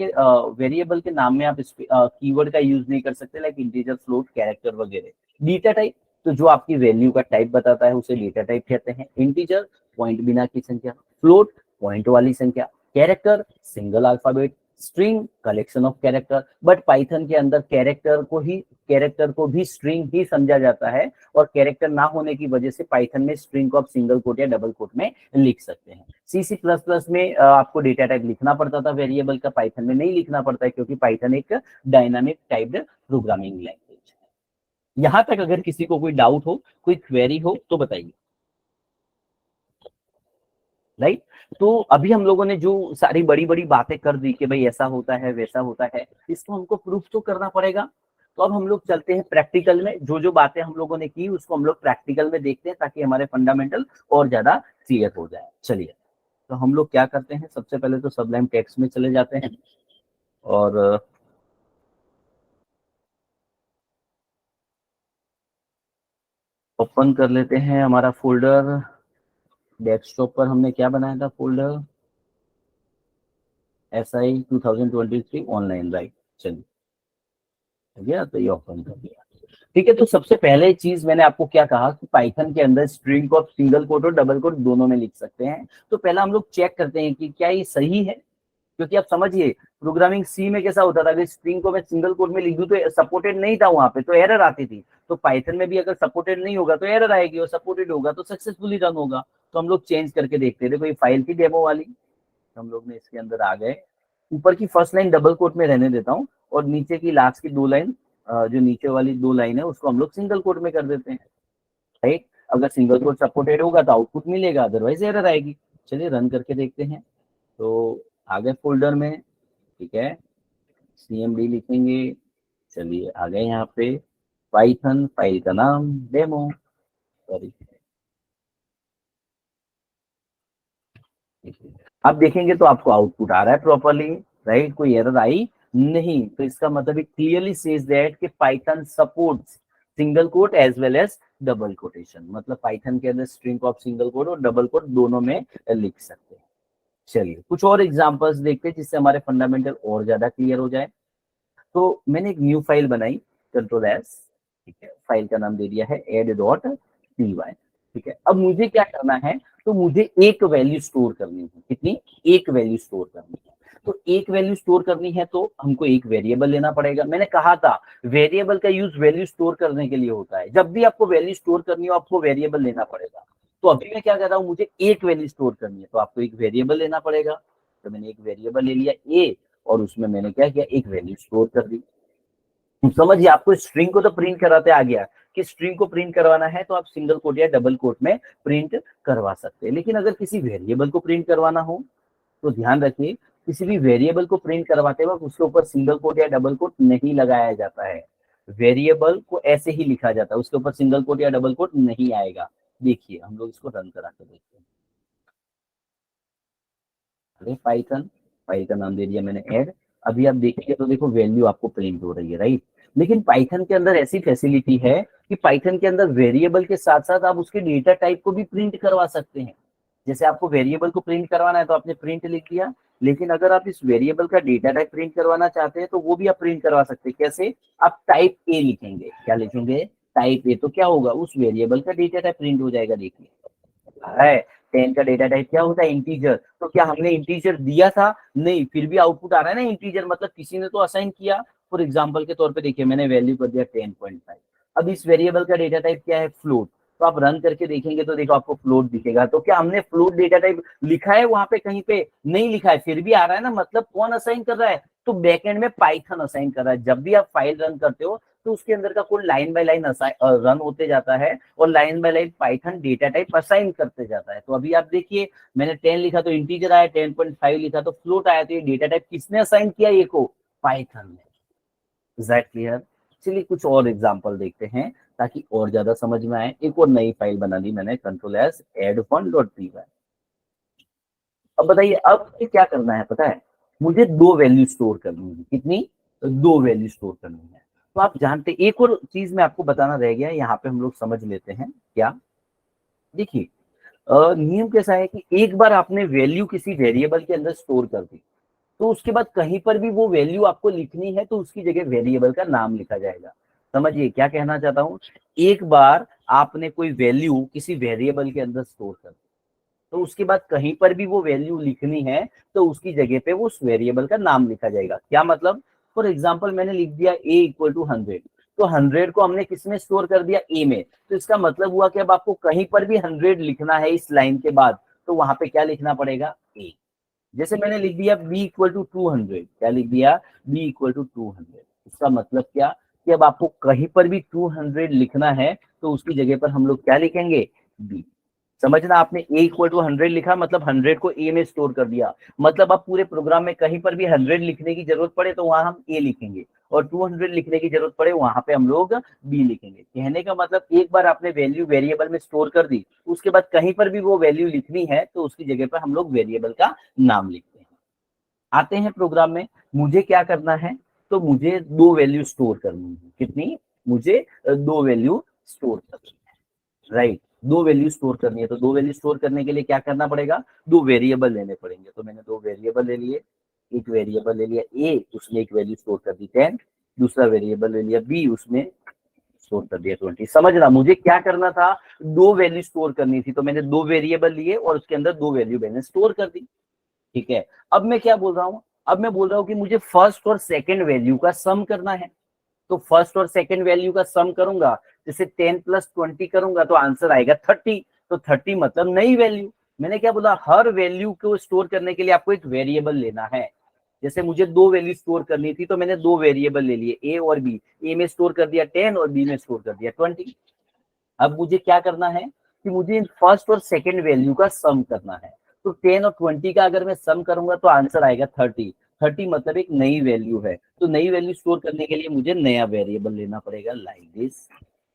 के नाम में आप कीवर्ड का यूज नहीं कर सकते, लाइक इंटीजर, फ्लोट, कैरेक्टर वगैरह। डेटा टाइप, तो जो आपकी वैल्यू का टाइप बताता है उसे डेटा टाइप कहते हैं। इंटीजर पॉइंट बिना की संख्या, फ्लोट पॉइंट वाली संख्या, character single alphabet, string collection of character. But Python के अंदर कैरेक्टर को भी स्ट्रिंग ही समझा जाता है, और कैरेक्टर ना होने की वजह से पाइथन में स्ट्रिंग को आप सिंगल कोट या डबल कोट में लिख सकते हैं। C++ में आपको डेटा टाइप लिखना पड़ता था वेरिएबल का, पाइथन में नहीं लिखना पड़ता है क्योंकि पाइथन एक डायनामिक टाइप्ड प्रोग्रामिंग लैंग्वेज है। यहां तक अगर किसी को कोई डाउट हो, कोई क्वेरी हो तो बताइए, राइट। तो अभी हम लोगों ने जो सारी बड़ी बड़ी बातें कर दी कि भाई ऐसा होता है वैसा होता है, इसको हमको प्रूफ तो करना पड़ेगा। तो अब हम लोग चलते हैं प्रैक्टिकल में, जो जो बातें हम लोगों ने की उसको हम लोग प्रैक्टिकल में देखते हैं ताकि हमारे फंडामेंटल और ज्यादा क्लियर हो जाए। चलिए, तो हम लोग क्या करते हैं, सबसे पहले तो सबलाइन टेक्स्ट में चले जाते हैं, और ओपन कर लेते हैं हमारा फोल्डर। डेस्कटॉप पर हमने क्या बनाया था फोल्डर, SI 2023 ऑनलाइन, राइट। चलिए, हो गया, तो ये ओपन कर दिया। ठीक है, तो सबसे पहले चीज मैंने आपको क्या कहा कि पाइथन के अंदर स्ट्रिंग को आप सिंगल कोट और डबल कोट दोनों में लिख सकते हैं। तो पहला हम लोग चेक करते हैं कि क्या ये सही है, क्योंकि आप समझिए प्रोग्रामिंग सी में कैसा होता था, अगर स्ट्रिंग को मैं सिंगल कोट में लिख दूं तो सपोर्टेड नहीं था वहां पे, तो एरर आती थी। तो पाइथन में भी अगर सपोर्टेड नहीं होगा तो एरर आएगी, और सपोर्टेड होगा तो सक्सेसफुली रन होगा। तो हम लोग चेंज करके देखते थे। कोई फाइल थी डेमो वाली, तो हम लोग ने इसके अंदर आ गए, ऊपर की फर्स्ट लाइन डबल कोट में रहने देता हूँ, और नीचे की लास्ट की 2 लाइन, जो नीचे वाली 2 लाइन है उसको हम लोग सिंगल कोट में कर देते हैं, राइट। अगर सिंगल कोट सपोर्टेड होगा तो आउटपुट मिलेगा, अदरवाइज एरर आएगी। चलिए रन करके देखते हैं। तो आ गए फोल्डर में, ठीक है, CMD लिखेंगे। चलिए आ गए यहाँ पे, पाइथन, फाइल का नाम डेमो, सॉरी, अब देखेंगे तो आपको आउटपुट आ रहा है प्रॉपरली, राइट, कोई एरर आई नहीं। तो इसका मतलब इट क्लियरली सेज दैट कि Python supports single quote as well as double quotation, मतलब पाइथन के अंदर स्ट्रिंग ऑफ सिंगल कोट और डबल कोट दोनों में लिख सकते हैं। चलिए कुछ और एग्जांपल्स देखते हैं जिससे हमारे फंडामेंटल और ज्यादा क्लियर हो जाए। तो मैंने एक न्यू फाइल बनाई, कंट्रोल एस, ठीक है, फाइल का नाम दे दिया है add.py, ठीक है। अब मुझे क्या करना है, तो मुझे एक वैल्यू स्टोर करनी है। कितनी? एक वैल्यू स्टोर करनी है। तो एक वैल्यू स्टोर करनी है तो हमको एक वेरिएबल लेना पड़ेगा। मैंने कहा था वेरिएबल का यूज वैल्यू स्टोर करने के लिए होता है। जब भी आपको वैल्यू स्टोर करनी हो आपको वेरिएबल लेना पड़ेगा। तो अभी मैं क्या कर रहा हूँ, मुझे एक वैल्यू स्टोर करनी है तो आपको एक वेरिएबल लेना पड़ेगा। तो मैंने एक वेरिएबल ले लिया ए और उसमें मैंने क्या किया, एक वैल्यू स्टोर कर दी। समझिए, आपको स्ट्रिंग को तो प्रिंट कराते आ गया कि स्ट्रिंग को प्रिंट करवाना है तो आप सिंगल कोट या डबल कोट में प्रिंट करवा सकते हैं। लेकिन अगर किसी वेरिएबल को प्रिंट करवाना हो तो ध्यान रखिए, किसी भी वेरिएबल को प्रिंट करवाते वक्त उसके ऊपर सिंगल कोट या डबल कोट नहीं लगाया जाता है। वेरिएबल को ऐसे ही लिखा जाता है, उसके ऊपर सिंगल कोट या डबल कोट नहीं आएगा। देखिए हम लोग इसको रन करा कर देखते हैं। अरे पाइथन, फाइल का नाम दे दिया मैंने ऐड। अभी आप देखिए तो देखो वैल्यू आपको प्रिंट हो रही है, राइट। लेकिन पाइथन के अंदर ऐसी फैसिलिटी है कि पाइथन के अंदर वेरिएबल के साथ साथ आप उसके डेटा टाइप को भी प्रिंट करवा सकते हैं। जैसे आपको वेरिएबल को प्रिंट करवाना है तो आपने प्रिंट लिख दिया, लेकिन अगर आप इस वेरिएबल का डेटा टाइप प्रिंट करवाना चाहते हैं तो वो भी आप प्रिंट करवा सकते हैं। कैसे? आप टाइप ए लिखेंगे। क्या लिखेंगे? Type A. तो क्या होगा, उस वेरिएबल का डेटा टाइप प्रिंट हो जाएगा। देखिए है 10 का डेटा टाइप क्या होता है, इंटीजर। तो क्या हमने इंटीजर दिया था? नहीं, फिर भी आउटपुट आ रहा है ना इंटीजर, मतलब किसी ने तो असाइन किया। फॉर एग्जांपल के तौर पे देखिए मैंने वैल्यू कर दिया 10.5। अब इस वेरिएबल का डेटा टाइप क्या है, फ्लोट। तो आप रन करके देखेंगे तो देखो आपको फ्लोट दिखेगा। तो क्या हमने फ्लोट डेटा टाइप लिखा है वहां पे? कहीं पे नहीं लिखा है, फिर भी आ रहा है ना। मतलब कौन असाइन कर रहा है? तो बैकएंड में पाइथन असाइन कर रहा है। जब भी आप फाइल रन करते हो तो उसके अंदर का code line by line run होते जाता है और line by line Python data type assign करते जाता है। तो अभी आप देखिए मैंने 10 लिखा तो इंटीजर आया, 10.5 लिखा तो फ्लोट आया। तो ये डेटा टाइप किसने असाइन किया? ये को पाइथन ने। Is that clear? चलिए कुछ और एग्जांपल देखते हैं ताकि और ज्यादा समझ में आए। एक और नई फाइल बना ली मैंने, कंट्रोल एस add1.py। अब बताइए अब क्या करना है, पता है? मुझे दो वैल्यू स्टोर करनी है। कितनी? दो वैल्यू स्टोर करनी है। तो आप जानते, एक और चीज मैं आपको बताना रह गया, यहाँ पे हम लोग समझ लेते हैं। क्या? देखिए नियम कैसा है कि एक बार आपने वैल्यू किसी वेरिएबल के अंदर स्टोर कर दी तो उसके बाद कहीं पर भी वो वैल्यू आपको लिखनी है तो उसकी जगह वेरिएबल का नाम लिखा जाएगा। समझिए क्या कहना चाहता हूँ। एक बार आपने कोई वैल्यू किसी वेरिएबल के अंदर स्टोर कर दी तो उसके बाद कहीं पर भी वो वैल्यू लिखनी है तो उसकी जगह पे वो उस वेरिएबल का नाम लिखा जाएगा। क्या मतलब? फॉर एग्जाम्पल मैंने लिख दिया a इक्वल टू 100। तो 100 को हमने किस में स्टोर कर दिया? a में। तो इसका मतलब हुआ कि अब आपको कहीं पर भी 100 लिखना है इस लाइन के बाद तो वहां पे क्या लिखना पड़ेगा? a। जैसे मैंने लिख दिया b इक्वल टू 200। क्या लिख दिया? b equal to 200। इसका मतलब क्या कि अब आपको कहीं पर भी 200 लिखना है तो उसकी जगह पर हम लोग क्या लिखेंगे? b। समझना, आपने a इक्वल टू 100 लिखा मतलब 100 को a में स्टोर कर दिया। मतलब अब पूरे प्रोग्राम में कहीं पर भी 100 लिखने की जरूरत पड़े तो वहां हम a लिखेंगे और 200 लिखने की जरूरत पड़े वहां पे हम लोग b लिखेंगे। कहने का मतलब एक बार आपने वैल्यू वेरिएबल में स्टोर कर दी उसके बाद कहीं पर भी वो वैल्यू लिखनी है तो उसकी जगह पर हम लोग वेरिएबल का नाम लिखते हैं। आते हैं प्रोग्राम में, मुझे क्या करना है, तो मुझे दो वैल्यू स्टोर करनी है। कितनी? मुझे दो वैल्यू स्टोर करनी है, राइट। दो वैल्यू स्टोर करनी है तो दो वैल्यू स्टोर करने के लिए क्या करना पड़ेगा? दो वेरिएबल लेने पड़ेंगे। तो मैंने दो वेरिएबल ले लिए। एक वेरिएबल ले लिया a, उसमें एक वैल्यू स्टोर कर दी 10। दूसरा वेरिएबल ले लिया b, उसमें स्टोर कर दिया 20। समझना, मुझे क्या करना था? दो वैल्यू स्टोर करनी थी तो मैंने दो वेरिएबल लिए और उसके अंदर दो वैल्यू मैंने स्टोर कर दी। ठीक है, अब मैं क्या बोल रहा हूँ? अब मैं बोल रहा हूँ कि मुझे फर्स्ट और सेकंड वैल्यू का सम करना है। तो फर्स्ट और सेकंड वैल्यू का सम करूंगा, जैसे 10 प्लस 20 करूंगा तो आंसर आएगा 30। तो 30 मतलब नई वैल्यू। मैंने क्या बोला? हर वैल्यू को स्टोर करने के लिए आपको एक वेरिएबल लेना है। जैसे मुझे दो वैल्यू स्टोर करनी थी तो मैंने दो वेरिएबल ले लिए, ए और बी। ए में स्टोर कर दिया 10 और बी में स्टोर कर दिया 20। अब मुझे क्या करना है कि मुझे फर्स्ट और सेकंड वैल्यू का सम करना है। तो 10 और 20 का अगर मैं सम करूंगा तो आंसर आएगा 30। 30 मतलब एक नई वैल्यू है। तो नई वैल्यू स्टोर करने के लिए मुझे नया वेरिएबल लेना पड़ेगा, लाइक दिस।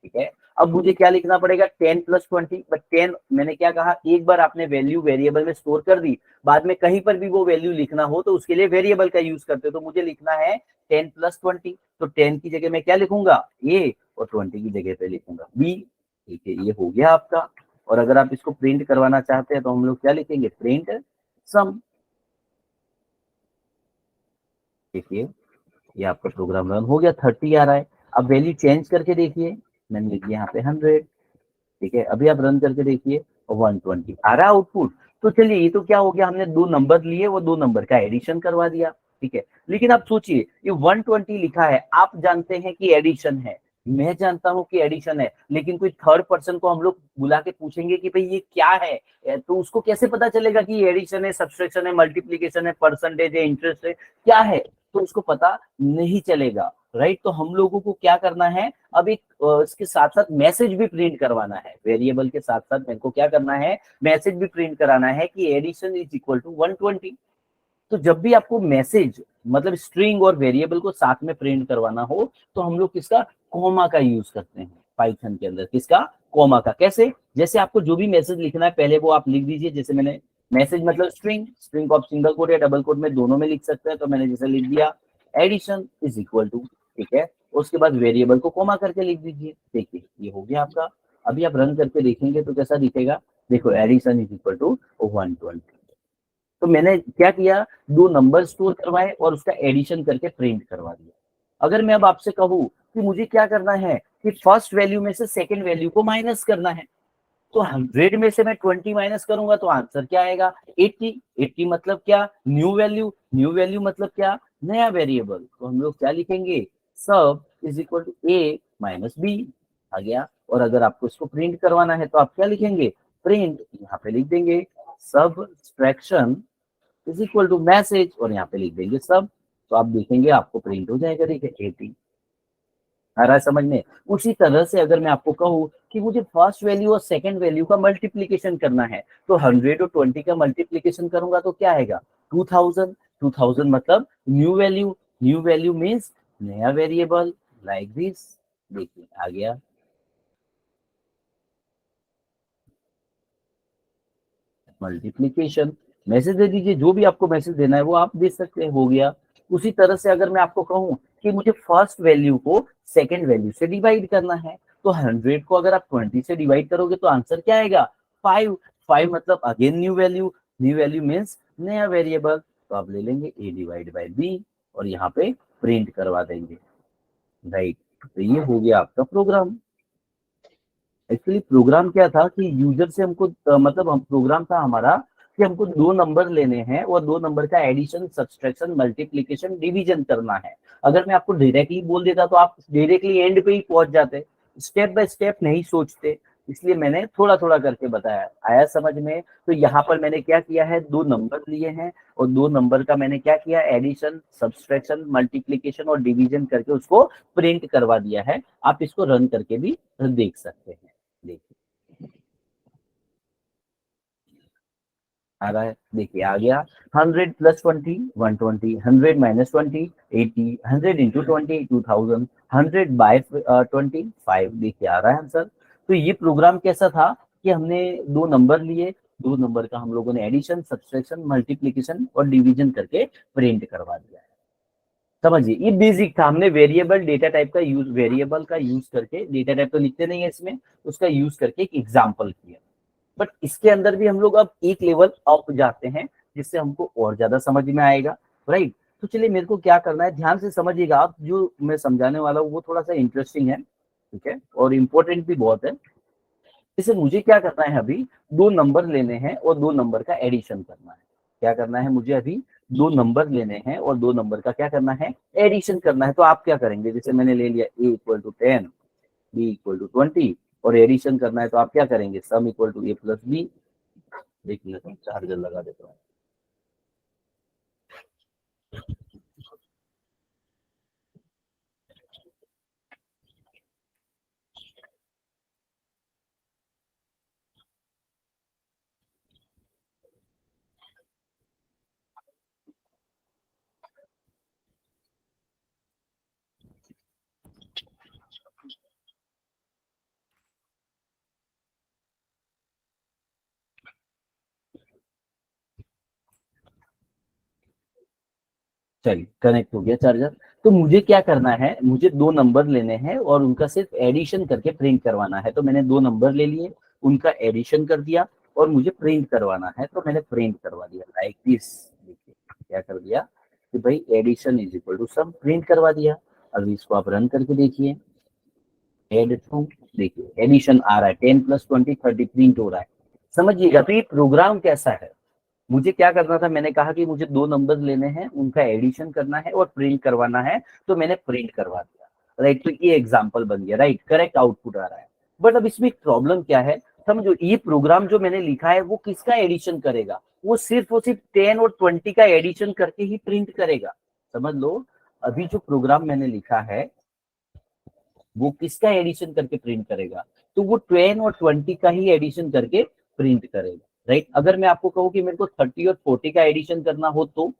ठीक है। अब मुझे क्या लिखना पड़ेगा 10 प्लस 20, बट 10 मैंने क्या कहा, एक बार आपने वैल्यू वेरिएबल में स्टोर कर दी, बाद में कहीं पर भी वो वैल्यू लिखना हो तो उसके लिए वेरिएबल का यूज करते हो। तो मुझे लिखना है 10 प्लस 20, तो 10 की जगह मैं क्या लिखूंगा ए, और 20 की जगह पे लिखूंगा बी। ठीक है, ये हो गया आपका। और अगर आप इसको प्रिंट करवाना चाहते हैं तो हम लोग क्या लिखेंगे, प्रिंट सम। देखिए ये आपका प्रोग्राम रन हो गया, 30 आ रहा है। अब वैल्यू चेंज करके देखिए, मैंने लिख दिया यहाँ पे 100। ठीक है, अभी आप रन करके देखिए 120 आ रहा है आउटपुट। तो चलिए, ये तो क्या हो गया, हमने दो नंबर लिए, वो दो नंबर का एडिशन करवा दिया। ठीक है, लेकिन आप सोचिए, ये 120 लिखा है, आप जानते हैं कि एडिशन है, मैं जानता हूं कि एडिशन है, लेकिन कोई थर्ड पर्सन को हम लोग बुला के पूछेंगे कि भाई ये क्या है, तो उसको कैसे पता चलेगा कि एडिशन है, सब्सट्रैक्शन है, मल्टीप्लीकेशन है, परसेंटेज है, इंटरेस्ट है, क्या है, तो उसको पता नहीं चलेगा। राइट, तो हम लोगों को क्या करना है, अब एक इसके साथ साथ मैसेज भी प्रिंट करवाना है, वेरिएबल के साथ साथ मेरे को क्या करना है, मैसेज भी प्रिंट कराना है कि एडिशन इज इक्वल टू 120। तो जब भी आपको मैसेज मतलब स्ट्रिंग और वेरिएबल को साथ में प्रिंट करवाना हो तो हम लोग किसका, कोमा का यूज करते हैं पाइथन के अंदर। किसका, कोमा का। कैसे, जैसे आपको जो भी मैसेज लिखना है पहले वो आप लिख दीजिए, जैसे मैंने मैसेज मतलब स्ट्रिंग, स्ट्रिंग को आप सिंगल कोट या डबल कोट में दोनों में लिख सकते हैं, तो मैंने जैसे लिख दिया एडिशन इज इक्वल टू, ठीक है, उसके बाद वेरिएबल को कोमा करके लिख दीजिए। देखिए ये हो गया आपका। अभी आप रन करके देखेंगे तो कैसा दिखेगा, देखो एडिशन इज इक्वल टू 120। तो मैंने क्या किया, दो नंबर स्टोर करवाए और उसका एडिशन करके प्रिंट करवा दिया। अगर मैं अब आपसे कहूँ कि मुझे क्या करना है कि फर्स्ट वैल्यू में से सेकंड वैल्यू को माइनस करना है, तो 100 में से मैं 20 माइनस करूंगा तो आंसर क्या आएगा, 80। 80 मतलब क्या, न्यू वैल्यू। न्यू वैल्यू मतलब क्या, नया वेरिएबल। तो हम लोग क्या लिखेंगे, sub is equal to A minus B, आ गया। और अगर आपको इसको प्रिंट करवाना है तो आप क्या लिखेंगे, प्रिंट, यहाँ पे लिख देंगे subtraction is equal to message, और यहाँ पे लिख देंगे सब। तो आप देखेंगे आपको प्रिंट हो जाएगा, देखिए 80 आ रहा है समझ में। उसी तरह से अगर मैं आपको कहूँ कि मुझे फर्स्ट वैल्यू और सेकंड वैल्यू का मल्टीप्लीकेशन करना है, तो 100 और 20 का मल्टीप्लीकेशन करूंगा तो क्या आएगा, 2000। 2000 मतलब new value, new value means नया वेरिएबल, लाइक दिस। देखिए आ गया, मल्टीप्लीकेशन। मैसेज दे दीजिए, जो भी आपको मैसेज देना है वो आप दे सकते हैं, हो गया। उसी तरह से अगर मैं आपको कहूँ कि मुझे फर्स्ट वैल्यू को सेकंड वैल्यू से डिवाइड करना है, तो 100 को अगर आप 20 से डिवाइड करोगे तो आंसर क्या आएगा, 5। 5 मतलब again new value, new value means नया वेरिएबल। तो आप ले लेंगे ए डिवाइड बाई बी और यहाँ पे प्रिंट करवा देंगे। राइट, तो ये हो गया आपका प्रोग्राम। एक्चुअली प्रोग्राम क्या था कि यूजर से हमको मतलब हम प्रोग्राम था हमारा कि हमको दो नंबर लेने हैं और दो नंबर का एडिशन, सब्सट्रैक्शन, मल्टीप्लीकेशन, डिवीजन करना है। अगर मैं आपको डायरेक्टली बोल देता तो आप डायरेक्टली एंड पे ही पहुंच जाते, स्टेप बाय स्टेप नहीं सोचते, इसलिए मैंने थोड़ा थोड़ा करके बताया। आया समझ में। तो यहाँ पर मैंने क्या किया है, दो नंबर लिए हैं और दो नंबर का मैंने क्या किया, एडिशन, सब्सट्रैक्शन, मल्टीप्लीकेशन और डिवीजन करके उसको प्रिंट करवा दिया है। आप इसको रन करके भी देख सकते हैं। देखिए आ रहा है, देखिए आ गया। 100 प्लस 20 120, 100 माइनस 20 80, 100 इंटू 20 2000, 100 बाय 20 5। देखिए आ रहा है आंसर। तो ये प्रोग्राम कैसा था कि हमने दो नंबर लिए, दो नंबर का हम लोगों ने एडिशन, सब्सट्रैक्शन, मल्टीप्लीकेशन और डिवीजन करके प्रिंट करवा दिया है। समझिए ये बेसिक था, हमने वेरिएबल डेटा टाइप का यूज, वेरिएबल का यूज करके, डेटा टाइप तो लिखते नहीं है इसमें, उसका यूज करके एक एग्जाम्पल किया। बट इसके अंदर भी हम लोग अब एक लेवल अप जाते हैं जिससे हमको और ज्यादा समझ में आएगा। राइट, तो चलिए मेरे को क्या करना है, ध्यान से समझिएगा आप, जो मैं समझाने वाला हूँ वो थोड़ा सा इंटरेस्टिंग है, ठीक है, और इम्पोर्टेंट भी बहुत है। जैसे मुझे क्या करना है, अभी दो नंबर लेने हैं और दो नंबर का एडिशन करना है। क्या करना है मुझे, अभी दो नंबर लेने हैं और दो नंबर का क्या करना है, एडिशन करना है। तो आप क्या करेंगे, जैसे मैंने ले लिया A equal to 10, B equal to 20 और एडिशन करना है, तो आप क्या करेंगे, sum equal to A plus B. देखिए तो चार्जर लगा देता हूँ। चलिए कनेक्ट हो गया चार्जर। तो मुझे क्या करना है, मुझे दो नंबर लेने हैं और उनका सिर्फ एडिशन करके प्रिंट करवाना है। तो मैंने दो नंबर ले लिए, उनका एडिशन कर दिया और मुझे प्रिंट करवाना है, तो मैंने प्रिंट करवा दिया लाइक दिस। देखिए क्या कर दिया कि भाई addition is equal to sum, print करवा दिया। अभी इसको आप रन करके देखिए, एड टू, देखिए एडिशन आ रहा है, 10 + 20 30 प्रिंट हो रहा है। समझिएगा तो ये प्रोग्राम कैसा है। मुझे क्या करना था, मैंने कहा कि मुझे दो नंबर लेने हैं, उनका एडिशन करना है और प्रिंट करवाना है, तो मैंने प्रिंट करवा दिया, राइट। तो ये एग्जांपल बन गया, राइट, करेक्ट आउटपुट आ रहा है। बट अब इसमें प्रॉब्लम क्या है, समझो ये प्रोग्राम जो मैंने लिखा है वो किसका एडिशन करेगा, वो सिर्फ 10 और 20 का एडिशन करके ही प्रिंट करेगा। समझ लो, अभी जो प्रोग्राम मैंने लिखा है वो किसका एडिशन करके प्रिंट करेगा, तो वो 10 और 20 का ही एडिशन करके प्रिंट करेगा, राइट। अगर मैं आपको कहूँ कि मेरे को 30 और 40 का एडिशन करना हो तो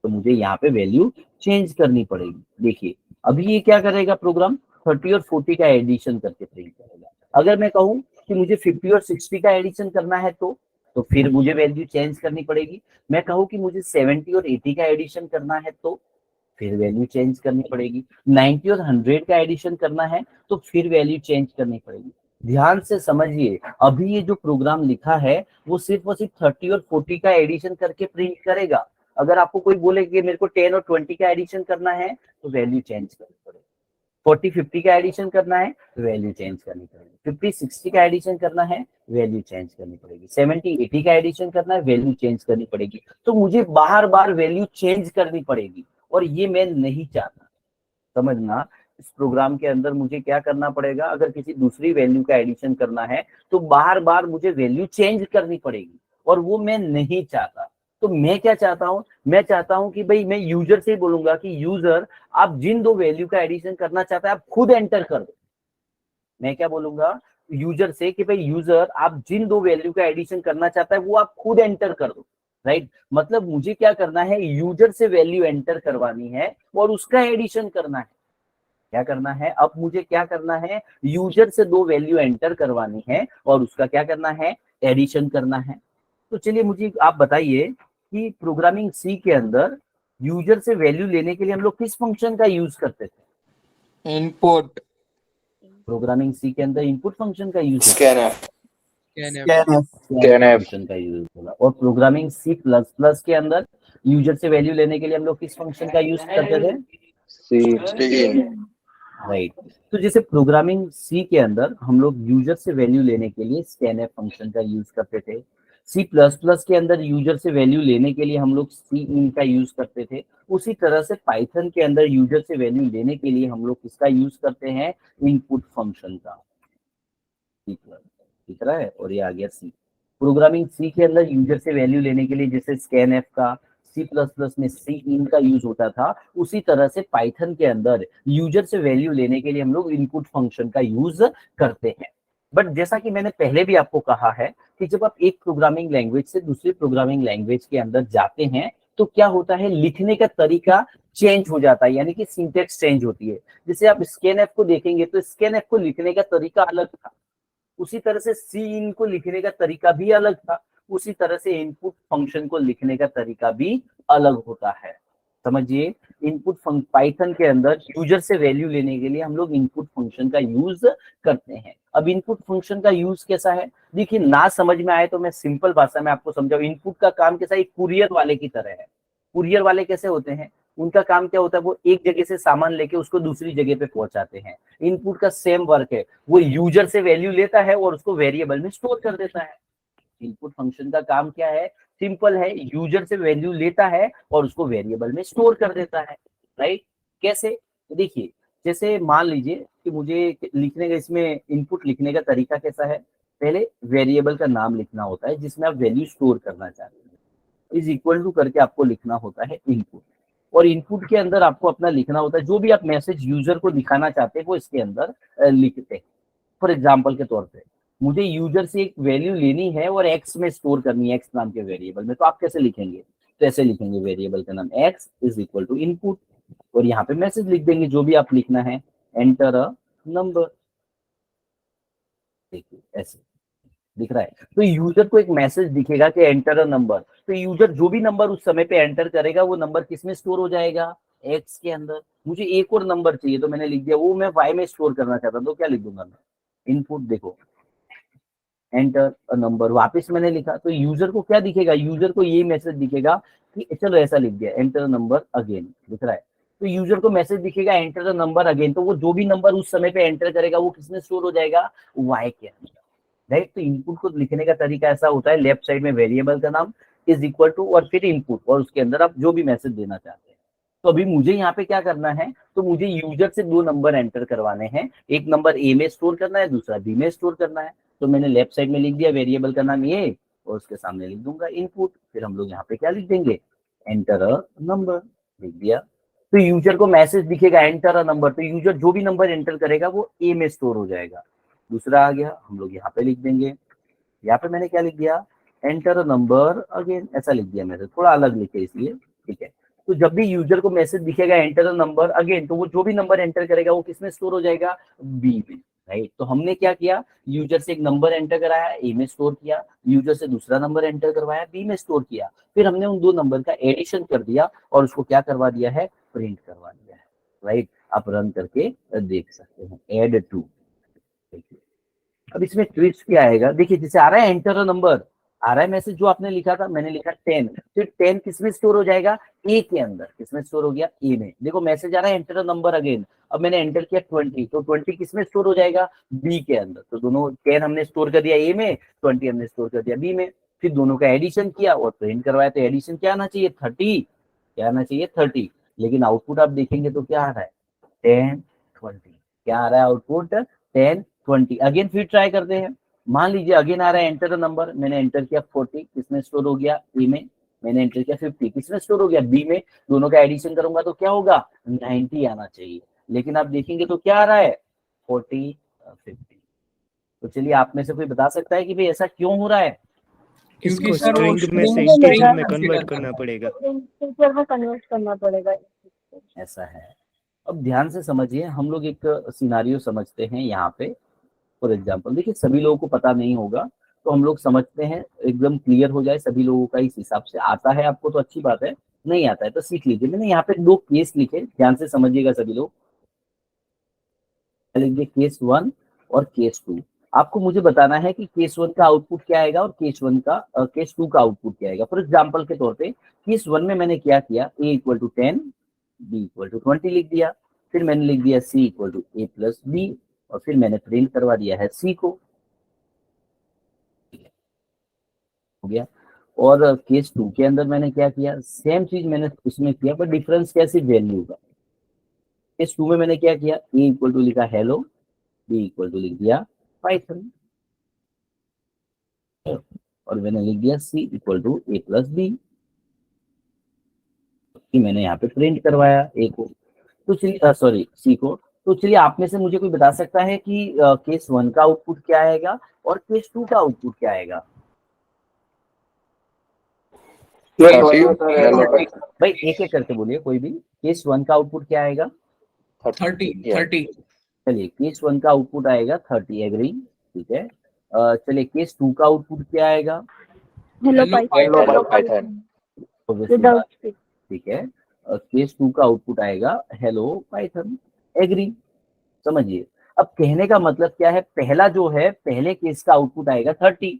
मुझे यहाँ पे वैल्यू चेंज करनी पड़ेगी। देखिए अभी ये क्या करेगा प्रोग्राम, 30 और 40 का एडिशन करके प्रिंट करेगा। अगर मैं कहूँ कि मुझे 50 और 60 का एडिशन करना है तो फिर मुझे वैल्यू चेंज करनी पड़ेगी। मैं कहूँ कि मुझे 70 और 80 का एडिशन करना है तो फिर वैल्यू चेंज करनी पड़ेगी। 90 और 100 का एडिशन करना है तो फिर वैल्यू चेंज करनी पड़ेगी। ध्यान से समझिए, अभी ये जो प्रोग्राम लिखा है वो सिर्फ और सिर्फ 30 और 40 का एडिशन करके प्रिंट करेगा। अगर आपको कोई बोले कि मेरे को 10 और 20 का एडिशन करना है तो वैल्यू चेंज करनी पड़ेगी। 40 50 का एडिशन करना है तो वैल्यू चेंज करनी पड़ेगी। 50 60 का एडिशन करना है वैल्यू चेंज करनी पड़ेगी। 70 80 का एडिशन करना है वैल्यू चेंज करनी पड़ेगी। तो मुझे बार बार वैल्यू चेंज करनी पड़ेगी और ये मैं नहीं चाहता। समझना, इस प्रोग्राम के अंदर मुझे क्या करना पड़ेगा, अगर किसी दूसरी वैल्यू का एडिशन करना है तो बार बार मुझे वैल्यू चेंज करनी पड़ेगी और वो मैं नहीं चाहता। तो मैं क्या चाहता हूं, मैं चाहता हूं कि भाई मैं यूजर से बोलूंगा कि यूजर आप जिन दो वैल्यू का एडिशन करना चाहता है आप खुद एंटर कर दो। मैं क्या बोलूंगा यूजर से कि भाई यूजर आप जिन दो वैल्यू का एडिशन करना चाहता है वो आप खुद एंटर कर दो, राइट। मतलब मुझे क्या करना है, यूजर से वैल्यू एंटर करवानी है और उसका एडिशन करना है। क्या करना है, अब मुझे क्या करना है, यूजर से दो वैल्यू एंटर करवानी है और उसका क्या करना है, एडिशन करना है। तो चलिए मुझे आप बताइए कि प्रोग्रामिंग सी के अंदर यूजर से वैल्यू लेने के लिए हम लोग किस फंक्शन का यूज करते थे। Input. प्रोग्रामिंग सी के अंदर इनपुट फंक्शन का यूज होता scanf Scanf. scanf फंक्शन का यूज होगा। और प्रोग्रामिंग सी प्लस प्लस के अंदर यूजर से वैल्यू लेने के लिए हम लोग किस फंक्शन का यूज करते थे, cin राइट। तो जैसे प्रोग्रामिंग सी के अंदर हम लोग यूजर से वैल्यू लेने के लिए scanf फंक्शन का यूज करते थे। सी प्लस प्लस के अंदर यूजर से वैल्यू लेने के लिए हम लोग सी इन का यूज करते थे। उसी तरह से पाइथन के अंदर यूजर से वैल्यू लेने के लिए हम लोग किसका यूज करते हैं, इनपुट फंक्शन का। दिख रहा है, और ये आ गया सी। प्रोग्रामिंग सी के अंदर यूजर से वैल्यू लेने के लिए जैसे scanf का सी प्लस प्लस में सी इन का यूज होता था, उसी तरह से पाइथन के अंदर यूजर से वैल्यू लेने के लिए हम लोग इनपुट फंक्शन का यूज करते हैं। बट जैसा कि मैंने पहले भी आपको कहा है कि जब आप एक प्रोग्रामिंग लैंग्वेज से दूसरी प्रोग्रामिंग लैंग्वेज के अंदर जाते हैं तो क्या होता है, लिखने का तरीका चेंज हो जाता है, यानी कि सिंटेक्स चेंज होती है। जैसे आप scanf को देखेंगे तो scanf को लिखने का तरीका अलग था, उसी तरह से सी इन को लिखने का तरीका भी अलग था, उसी तरह से इनपुट फंक्शन को लिखने का तरीका भी अलग होता है। समझिए, इनपुट पाइथन के अंदर यूजर से वैल्यू लेने के लिए हम लोग इनपुट फंक्शन का यूज करते हैं। अब इनपुट फंक्शन का यूज कैसा है, देखिए ना समझ में आए तो मैं सिंपल भाषा में आपको समझाऊं। इनपुट का काम कैसा है, एक कुरियर वाले की तरह है। कुरियर वाले कैसे होते हैं, उनका काम क्या होता है, वो एक जगह से सामान लेके उसको दूसरी जगह पे पहुंचाते हैं। इनपुट का सेम वर्क है, वो यूजर से वैल्यू लेता है और उसको वेरिएबल में स्टोर कर देता है। इनपुट फंक्शन का काम क्या है, सिंपल है, यूजर से वैल्यू लेता है और उसको वेरिएबल में स्टोर कर देता है, राइट। कैसे, देखिए जैसे मान लीजिए कि मुझे लिखने का, इसमें इनपुट लिखने का तरीका कैसा है, पहले वेरिएबल का नाम लिखना होता है जिसमें आप वैल्यू स्टोर करना चाहते हैं, इज इक्वल टू करके आपको लिखना होता है इनपुट। और इनपुट के अंदर आपको अपना लिखना होता है, जो भी आप मैसेज यूजर को दिखाना चाहते हैं वो इसके अंदर लिखते हैं। फॉर एग्जाम्पल के तौर पे मुझे यूजर से एक वैल्यू लेनी है और एक्स में स्टोर करनी है, एक्स नाम के वेरिएबल में, तो आप कैसे लिखेंगे, तो ऐसे लिखेंगे, वेरिएबल का नाम x is equal to input, और यहाँ पे मैसेज लिख देंगे जो भी आप लिखना है, एंटर अ नंबर, देखिए ऐसे। दिख रहा है। तो यूजर को एक मैसेज दिखेगा कि एंटर अ नंबर, तो यूजर जो भी नंबर उस समय पे एंटर करेगा वो नंबर किस में स्टोर हो जाएगा, एक्स के अंदर। मुझे एक और नंबर चाहिए तो मैंने लिख दिया, वो मैं वाई में स्टोर करना चाहता तो क्या लिख दूंगा मैं, इनपुट देखो एंटर अ नंबर, वापस मैंने लिखा तो यूजर को क्या दिखेगा, यूजर को ये मैसेज दिखेगा कि चलो ऐसा लिख दिया एंटर अ नंबर अगेन, दिख रहा है। तो यूजर को मैसेज दिखेगा एंटर द नंबर अगेन, तो वो जो भी नंबर उस समय पे एंटर करेगा वो किसमें स्टोर हो जाएगा, वाई के अंदर, राइट। तो इनपुट को लिखने का तरीका ऐसा होता है, लेफ्ट साइड में वेरिएबल का नाम इज इक्वल टू और फिर इनपुट, और उसके अंदर आप जो भी मैसेज देना चाहते हैं। तो अभी मुझे यहाँ पे क्या करना है, तो मुझे यूजर से दो नंबर एंटर करवाने हैं, एक नंबर ए में स्टोर करना है, दूसरा बी में स्टोर करना है। तो मैंने लेफ्ट साइड में लिख दिया वेरिएबल का नाम ए, और उसके सामने लिख दूंगा इनपुट, फिर हम लोग यहाँ पे क्या लिख देंगे, एंटर अ नंबर, लिख दिया। तो यूजर को मैसेज दिखेगा एंटर अ नंबर, तो यूजर जो भी नंबर एंटर करेगा वो ए में स्टोर हो जाएगा। दूसरा आ गया, हम लोग यहाँ पे लिख देंगे, यहाँ पे मैंने क्या लिख दिया, एंटर अ नंबर अगेन, ऐसा लिख दिया मैंने, थोड़ा अलग लिखे इसलिए, ठीक है। तो जब भी यूजर को मैसेज दिखेगा एंटर अ नंबर अगेन, तो वो जो भी नंबर एंटर करेगा वो किसमें स्टोर हो जाएगा, बी में, राइट। तो हमने क्या किया, यूजर से एक नंबर एंटर कराया, ए में स्टोर किया, यूजर से दूसरा नंबर एंटर करवाया, बी में स्टोर किया, फिर हमने उन दो नंबर का एडिशन कर दिया और उसको क्या करवा दिया है, प्रिंट करवा दिया है, राइट। आप रन करके देख सकते हैं, एड टू। अब इसमें ट्विस्ट क्या आएगा, देखिए जैसे आ रहा है एंटर नंबर, आ रहा है मैसेज जो आपने लिखा था, मैंने लिखा 10, फिर 10 किसमें स्टोर हो जाएगा, ए के अंदर, किसमें स्टोर हो गया, ए में। देखो मैसेज आ रहा है एंटर नंबर अगेन, अब मैंने एंटर किया 20, तो 20 किसमें स्टोर हो जाएगा, बी के अंदर। तो दोनों 10 हमने स्टोर कर दिया ए में, 20 हमने स्टोर कर दिया बी में, फिर दोनों का एडिशन किया और प्रिंट करवाया, तो एडिशन क्या आना चाहिए, 30, क्या आना चाहिए 30, लेकिन आउटपुट आप देखेंगे तो क्या आ रहा है, 10 20, क्या आ रहा है आउटपुट, 10 20। अगेन फिर ट्राई करते हैं, मान लीजिए अगेन आ रहा है एंटर नंबर, मैंने एंटर किया 40, किसमें स्टोर हो गया, ए में, मैंने एंटर किया 50, किसमें स्टोर हो गया, बी में, दोनों का एडिशन करूंगा तो क्या होगा, 90 आना चाहिए, लेकिन आप देखेंगे तो क्या आ रहा है, 40 50। तो चलिए आप में से कोई बता सकता है कि भाई ऐसा क्यों हो रहा है, क्योंकि इसको सर वो स्ट्रिंग में से string इंटीजर में consider कन्वर्ट करता करना है। पड़ेगा। इंटीजर में कन्वर्ट करना पड़ेगा। ऐसा है। अब ध्यान से समझिए, हम लोग एक सिनारियो समझते हैं यहाँ पे। फॉर एग्जाम्पल देखिए, सभी लोगों को पता नहीं होगा तो हम लोग समझते हैं, एकदम क्लियर हो जाए सभी लोगों का, इस हिसाब से आता है आपको तो अच्छी बात है, नहीं आता है तो सीख लीजिए। मैंने यहाँ पे दो केस लिखे, ध्यान से समझिएगा सभी लोग। लिखिए केस 1 और केस 2। आपको मुझे बताना है कि केस 1 का आउटपुट क्या आएगा और केस 2 का आउटपुट क्या आएगा। फॉर एग्जाम्पल के तौर पे केस 1 में मैंने क्या किया, A equal to 10, B equal to 20 लिख दिया, फिर मैंने लिख दिया C equal to A plus B, और फिर मैंने प्रिंट करवा दिया है सी को, हो गया। और केस 2 के अंदर मैंने क्या किया, सेम चीज मैंने उसमें किया, पर डिफरेंस क्या, सिर्फ वैल्यू का। केस 2 में मैंने क्या किया, ए इक्वल टू लिखा हेलो, बी इक्वल टू लिख दिया पाइथन, और मैंने लिख दिया C equal to A plus B, मैंने यहाँ पे प्रिंट करवाया ए को। तो चलिए सॉरी सी को। तो चलिए आप में से मुझे कोई बता सकता है कि केस 1 का आउटपुट क्या आएगा और केस 2 का आउटपुट क्या आएगा। भाई एक एक करके बोलिए कोई भी। केस 1 का आउटपुट क्या आएगा, 30। चलिए केस 1 का आउटपुट आएगा 30, एग्री, ठीक है। चलिए केस 2 का आउटपुट क्या आएगा, हेलो पाइथन। विदाउट ठीक है। केस 2 का आउटपुट आएगा हेलो पाइथन, एग्री। समझिए, अब कहने का मतलब क्या है, पहला जो है पहले केस का आउटपुट आएगा 30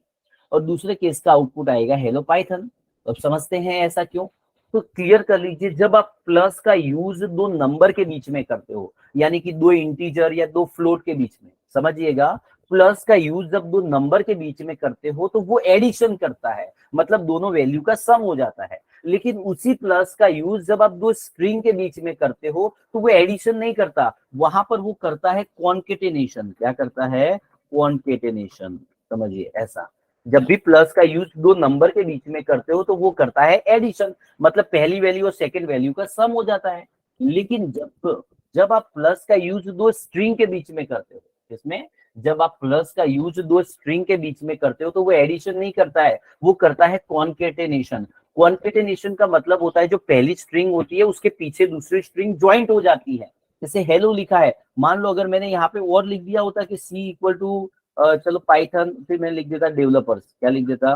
और दूसरे केस का आउटपुट आएगा हेलो पाइथन। अब समझते हैं ऐसा क्यों, तो क्लियर कर लीजिए, जब आप प्लस का यूज दो नंबर के बीच में करते हो, यानी कि दो इंटीजर या दो फ्लोट के बीच में, समझिएगा, प्लस का यूज जब दो नंबर के बीच में करते हो तो वो एडिशन करता है, मतलब दोनों वैल्यू का सम हो जाता है। लेकिन उसी प्लस का यूज जब आप दो स्ट्रिंग के बीच में करते हो तो वो एडिशन नहीं करता, वहां पर वो करता है कॉन्केटेनेशन। क्या करता है, कॉन्केटेनेशन। समझिए ऐसा, जब भी प्लस का यूज दो नंबर के बीच में करते हो तो वो करता है एडिशन, मतलब पहली वैल्यू और सेकंड वैल्यू का सम हो जाता है। लेकिन जब आप प्लस का यूज दो स्ट्रिंग के बीच में करते हो, इसमें जब आप प्लस का यूज दो स्ट्रिंग के बीच में करते हो तो वो एडिशन नहीं करता है, वो करता है कॉन्केटेनेशन। कॉन्केटेनेशन का मतलब होता है जो पहली स्ट्रिंग होती है उसके पीछे दूसरी स्ट्रिंग ज्वाइंट हो जाती है। जैसे हेलो लिखा है, मान लो अगर मैंने यहाँ पे और लिख दिया होता कि सी इक्वल टू चलो पाइथन, फिर मैं लिख देता डेवलपर्स, क्या लिख देता,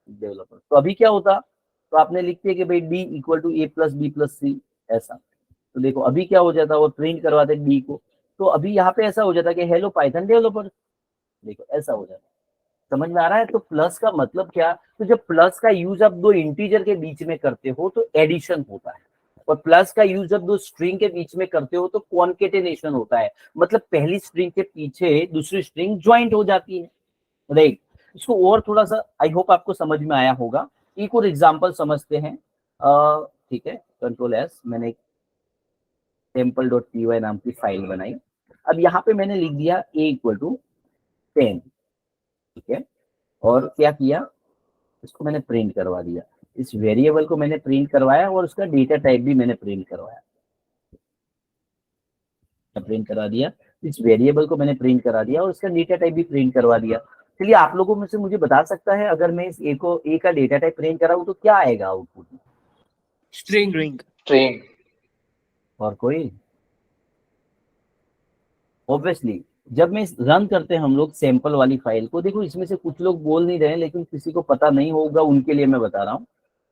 डेवलपर्स। तो अभी क्या होता, तो आपने लिखते हैं कि भाई D equal to A plus B plus C, ऐसा। तो देखो अभी क्या हो जाता, वो प्रिंट करवाते डी को, तो अभी यहाँ पे ऐसा हो जाता कि हेलो पाइथन डेवलपर, देखो ऐसा हो जाता। समझ में आ रहा है? तो प्लस का मतलब क्या, तो जब प्लस का यूज आप दो इंटीजर के बीच में करते हो तो एडिशन होता है, और प्लस का यूज जब दो स्ट्रिंग के बीच में करते हो तो कॉन्केटेनेशन होता है, मतलब पहली स्ट्रिंग के पीछे दूसरी स्ट्रिंग ज्वाइंट हो जाती है, राइट। इसको और थोड़ा सा आई होप आपको समझ में आया होगा। एक और एग्जांपल समझते हैं, ठीक है, कंट्रोल एस, मैंने एक sample.py नाम की फाइल बनाई। अब यहाँ पे मैंने लिख दिया a इक्वल टू 10, ठीक है, और क्या किया, इसको मैंने प्रिंट करवा दिया, इस वेरिएबल को मैंने प्रिंट करवाया और उसका डेटा टाइप भी मैंने प्रिंट करवाया, प्रिंट करा दिया, इस वेरिएबल को मैंने प्रिंट करा दिया और उसका डेटा टाइप भी प्रिंट करवा दिया। चलिए आप लोगों में से मुझे बता सकता है, अगर मैं इस ए का डेटा टाइप प्रिंट कराऊं तो क्या आएगा आउटपुट में? String. String. और कोई? ऑब्वियसली जब मैं रन करते हैं हम लोग सैंपल वाली फाइल को, देखो इसमें से कुछ लोग बोल नहीं रहे लेकिन किसी को पता नहीं होगा, उनके लिए मैं बता रहा हूँ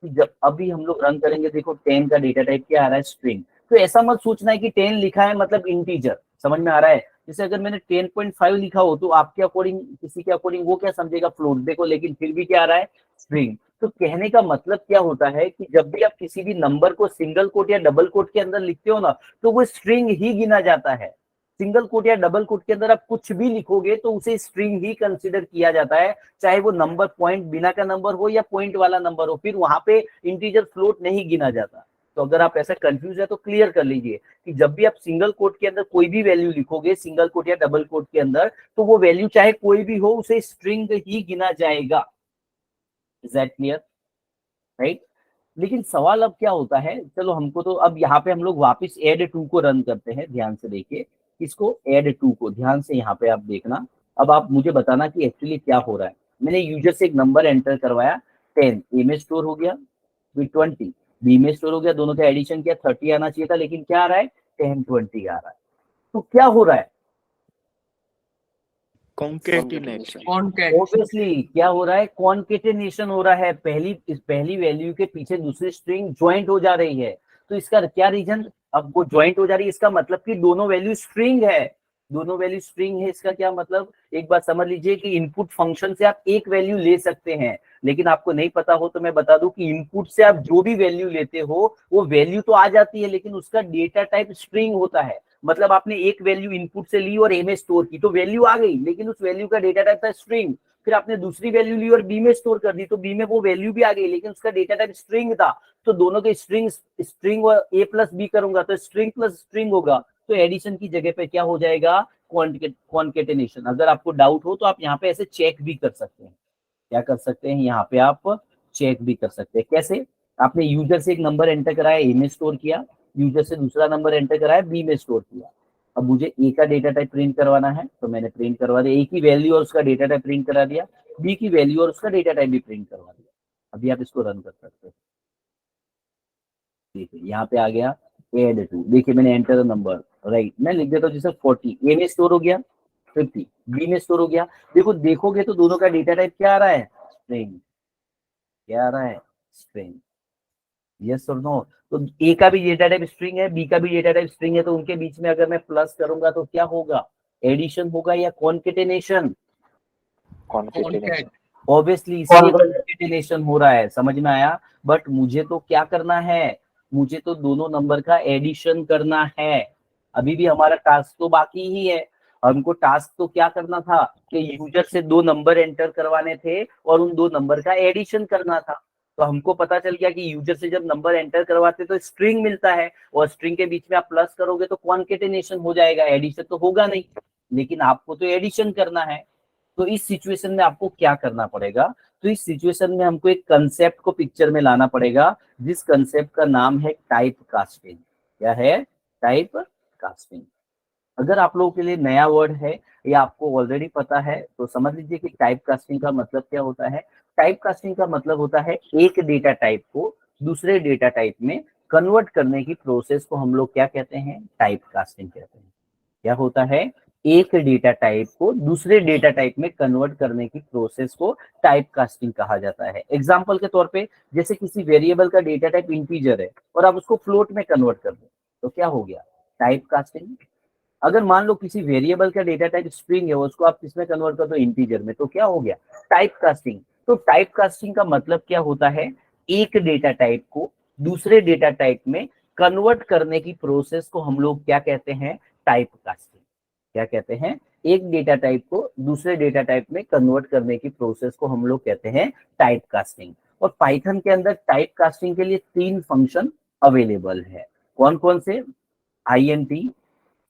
कि जब अभी हम लोग रन करेंगे, देखो 10 का डेटा टाइप क्या आ रहा है, स्ट्रिंग। तो ऐसा मत सोचना है कि 10 लिखा है मतलब इंटीजर, समझ में आ रहा है? जैसे अगर मैंने 10.5 लिखा हो तो आपके अकॉर्डिंग, किसी के अकॉर्डिंग वो क्या समझेगा, फ्लोट, देखो लेकिन फिर भी क्या आ रहा है, स्ट्रिंग। तो कहने का मतलब क्या होता है कि जब भी आप किसी भी नंबर को सिंगल कोट या डबल कोट के अंदर लिखते हो ना, तो वो स्ट्रिंग ही गिना जाता है। सिंगल कोट या डबल कोट के अंदर आप कुछ भी लिखोगे तो उसे स्ट्रिंग ही कंसीडर किया जाता है, चाहे वो नंबर पॉइंट बिना का नंबर हो या पॉइंट वाला नंबर हो, फिर वहां पे इंटीजर फ्लोट नहीं गिना जाता। तो अगर आप ऐसा कंफ्यूज है तो क्लियर कर लीजिए कि जब भी आप सिंगल कोट के अंदर कोई भी वैल्यू लिखोगे, सिंगल कोट या डबल कोट के अंदर, तो वो वैल्यू चाहे कोई भी हो उसे स्ट्रिंग ही गिना जाएगा। Is that clear? राइट। लेकिन सवाल अब क्या होता है, चलो हमको तो अब यहाँ पे हम लोग वापस एड टू को रन करते हैं, ध्यान से देखिए इसको, एड टू को ध्यान से यहाँ पे आप देखना। अब आप मुझे बताना कि एक्चुअली क्या हो रहा है। मैंने यूजर से एक नंबर एंटर करवाया, 10 ए में स्टोर हो गया, फिर 20 बी में स्टोर हो गया, दोनों का एडिशन किया, 30 आना चाहिए था, लेकिन क्या आ रहा है, 10 20 आ रहा है। तो क्या हो रहा है, Concatenation. Concat. ऑब्वियसली क्या हो रहा है, कॉन्केटेनेशन हो रहा है, पहली वैल्यू के पीछे दूसरी स्ट्रिंग ज्वाइंट हो जा रही है। तो इसका क्या रीजन, अब वो ज्वाइंट हो जा रही है, इसका मतलब कि दोनों वैल्यू स्ट्रिंग है, दोनों वैल्यू स्ट्रिंग है। इसका क्या मतलब, एक बात समझ लीजिए कि इनपुट फंक्शन से आप एक वैल्यू ले सकते हैं, लेकिन आपको नहीं पता हो तो मैं बता दूं कि इनपुट से आप जो भी वैल्यू लेते हो वो वैल्यू तो आ जाती है, लेकिन उसका डेटा टाइप स्ट्रिंग होता है। मतलब आपने एक वैल्यू इनपुट से ली और ए में स्टोर की तो वैल्यू आ गई, लेकिन उस वैल्यू का डेटा टाइप था स्ट्रिंग। फिर आपने दूसरी वैल्यू ली और बी में स्टोर कर दी तो बी में वो वैल्यू भी आ गई, लेकिन उसका डेटा टाइप स्ट्रिंग था। तो दोनों के स्ट्रिंग और ए प्लस बी करूंगा तो स्ट्रिंग प्लस स्ट्रिंग होगा, तो एडिशन की जगह पे क्या हो जाएगा, कॉन्केटेनेशन। अगर आपको डाउट हो तो आप यहाँ पे ऐसे चेक भी कर सकते हैं, क्या कर सकते हैं, यहाँ पे आप चेक भी कर सकते हैं। कैसे, आपने यूजर से एक नंबर एंटर कराया, ए में स्टोर किया, यूजर से दूसरा नंबर एंटर कराया, बी में स्टोर किया। अब मुझे ए का डेटा टाइप प्रिंट करवाना है तो मैंने प्रिंट करवा दिया, ए की वैल्यू और उसका डेटा टाइप प्रिंट करा दिया, बी की वैल्यू और उसका डेटा टाइप भी प्रिंट करवा दिया। अभी आप इसको रन कर सकते हैं। ठीक है, यहाँ पे आ गया एड टू, देखिए मैंने एंटर द नंबर, राइट, मैं लिख देता हूँ जैसे 40, ए में स्टोर हो गया, 50 बी में स्टोर हो गया। देखो देखोगे तो दोनों का डेटा टाइप क्या आ रहा है, स्ट्रिंग, क्या आ रहा है, स्ट्रिंग। यस और नो? तो ए का भी डेटा टाइप स्ट्रिंग है, बी का भी डेटा टाइप स्ट्रिंग है, तो उनके बीच में अगर मैं प्लस करूंगा तो क्या होगा, एडिशन होगा या कॉन्केटेनेशन? Concatenation. ऑब्वियसली इसलिए कॉन्केटेनेशन हो रहा है, समझ में आया? बट मुझे तो क्या करना है, मुझे तो दोनों नंबर का एडिशन करना है। अभी भी हमारा टास्क तो बाकी ही है। हमको टास्क तो क्या करना था कि यूजर से दो नंबर एंटर करवाने थे और उन दो नंबर का एडिशन करना था। तो हमको पता चल गया कि यूजर से जब नंबर एंटर करवाते तो स्ट्रिंग मिलता है, और स्ट्रिंग के बीच में आप प्लस करोगे तो कॉन्केटेनेशन हो जाएगा, एडिशन तो होगा नहीं। लेकिन आपको तो एडिशन करना है, तो इस सिचुएशन में आपको क्या करना पड़ेगा, तो इस सिचुएशन में हमको एक कंसेप्ट को पिक्चर में लाना पड़ेगा, जिस कंसेप्ट का नाम है टाइप कास्टिंग। क्या है, टाइप कास्टिंग। अगर आप लोगों के लिए नया वर्ड है या आपको ऑलरेडी पता है तो समझ लीजिए कि टाइप कास्टिंग का मतलब क्या होता है। टाइप कास्टिंग का मतलब होता है एक डेटा टाइप को दूसरे डेटा टाइप में कन्वर्ट करने की प्रोसेस को हम लोग क्या कहते हैं, टाइप कास्टिंग कहते हैं। क्या होता है, एक डेटा टाइप को दूसरे डेटा टाइप में कन्वर्ट करने की प्रोसेस को टाइप कास्टिंग कहा जाता है। एग्जाम्पल के तौर पे जैसे किसी वेरिएबल का डेटा टाइप इंटीजर है और आप उसको फ्लोट में कन्वर्ट कर दो तो क्या हो गया, टाइप कास्टिंग। अगर मान लो किसी वेरिएबल का डेटा टाइप स्ट्रिंग है, उसको आप किसमें कन्वर्ट कर दो, इंटीजर में, तो क्या हो गया, टाइप कास्टिंग। तो टाइप कास्टिंग का मतलब क्या होता है, एक डेटा टाइप को दूसरे डेटा टाइप में कन्वर्ट करने की प्रोसेस को हम लोग क्या कहते हैं, टाइप कास्टिंग। क्या कहते हैं, एक डेटा टाइप को दूसरे डेटा टाइप में कन्वर्ट करने की प्रोसेस को हम लोग कहते हैं टाइप कास्टिंग। और पाइथन के अंदर टाइप कास्टिंग के लिए 3 फंक्शन अवेलेबल है। कौन कौन से, आईएनटी,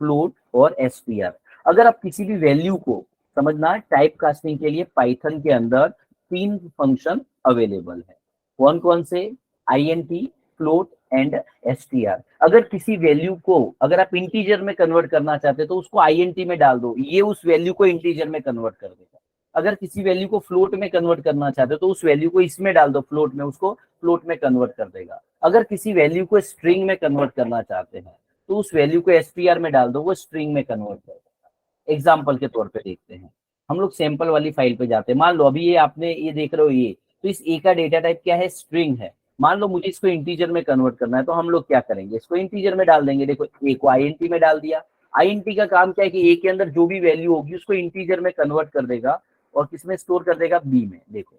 फ्लोट और एसटीआर। अगर आप किसी भी वैल्यू को समझना है, टाइप कास्टिंग के लिए पाइथन के अंदर 3 फंक्शन अवेलेबल है। कौन कौन से, आईएनटी, फ्लोट एंड एसटीआर। अगर किसी वैल्यू को अगर आप इंटीजर में कन्वर्ट करना चाहते तो उसको आईएनटी में डाल दो, ये उस वैल्यू को इंटीजर में कन्वर्ट कर देगा। अगर किसी वैल्यू को फ्लोट में कन्वर्ट करना चाहते तो उस वैल्यू को इसमें डाल दो, फ्लोट में, उसको फ्लोट में कन्वर्ट कर देगा। अगर किसी वैल्यू को स्ट्रिंग में कन्वर्ट करना चाहते हैं तो उस वैल्यू को एसटीआर में डाल दो, वो स्ट्रिंग में कन्वर्ट कर देगा। एग्जाम्पल के तौर पे देखते हैं, हम लोग सैंपल वाली फाइल पे जाते हैं। मान लो अभी ये आपने ये देख रहे हो, ये तो इस ए का डेटा टाइप क्या है, स्ट्रिंग है। मान लो मुझे इसको इंटीजर में कन्वर्ट करना है तो हम लोग क्या करेंगे, इसको इंटीजर में डाल देंगे। देखो ए को आईएनटी में डाल दिया। आईएनटी का काम क्या है कि ए के अंदर जो भी वैल्यू होगी उसको इंटीजर में कन्वर्ट कर देगा और किसमें स्टोर कर देगा, बी में। देखो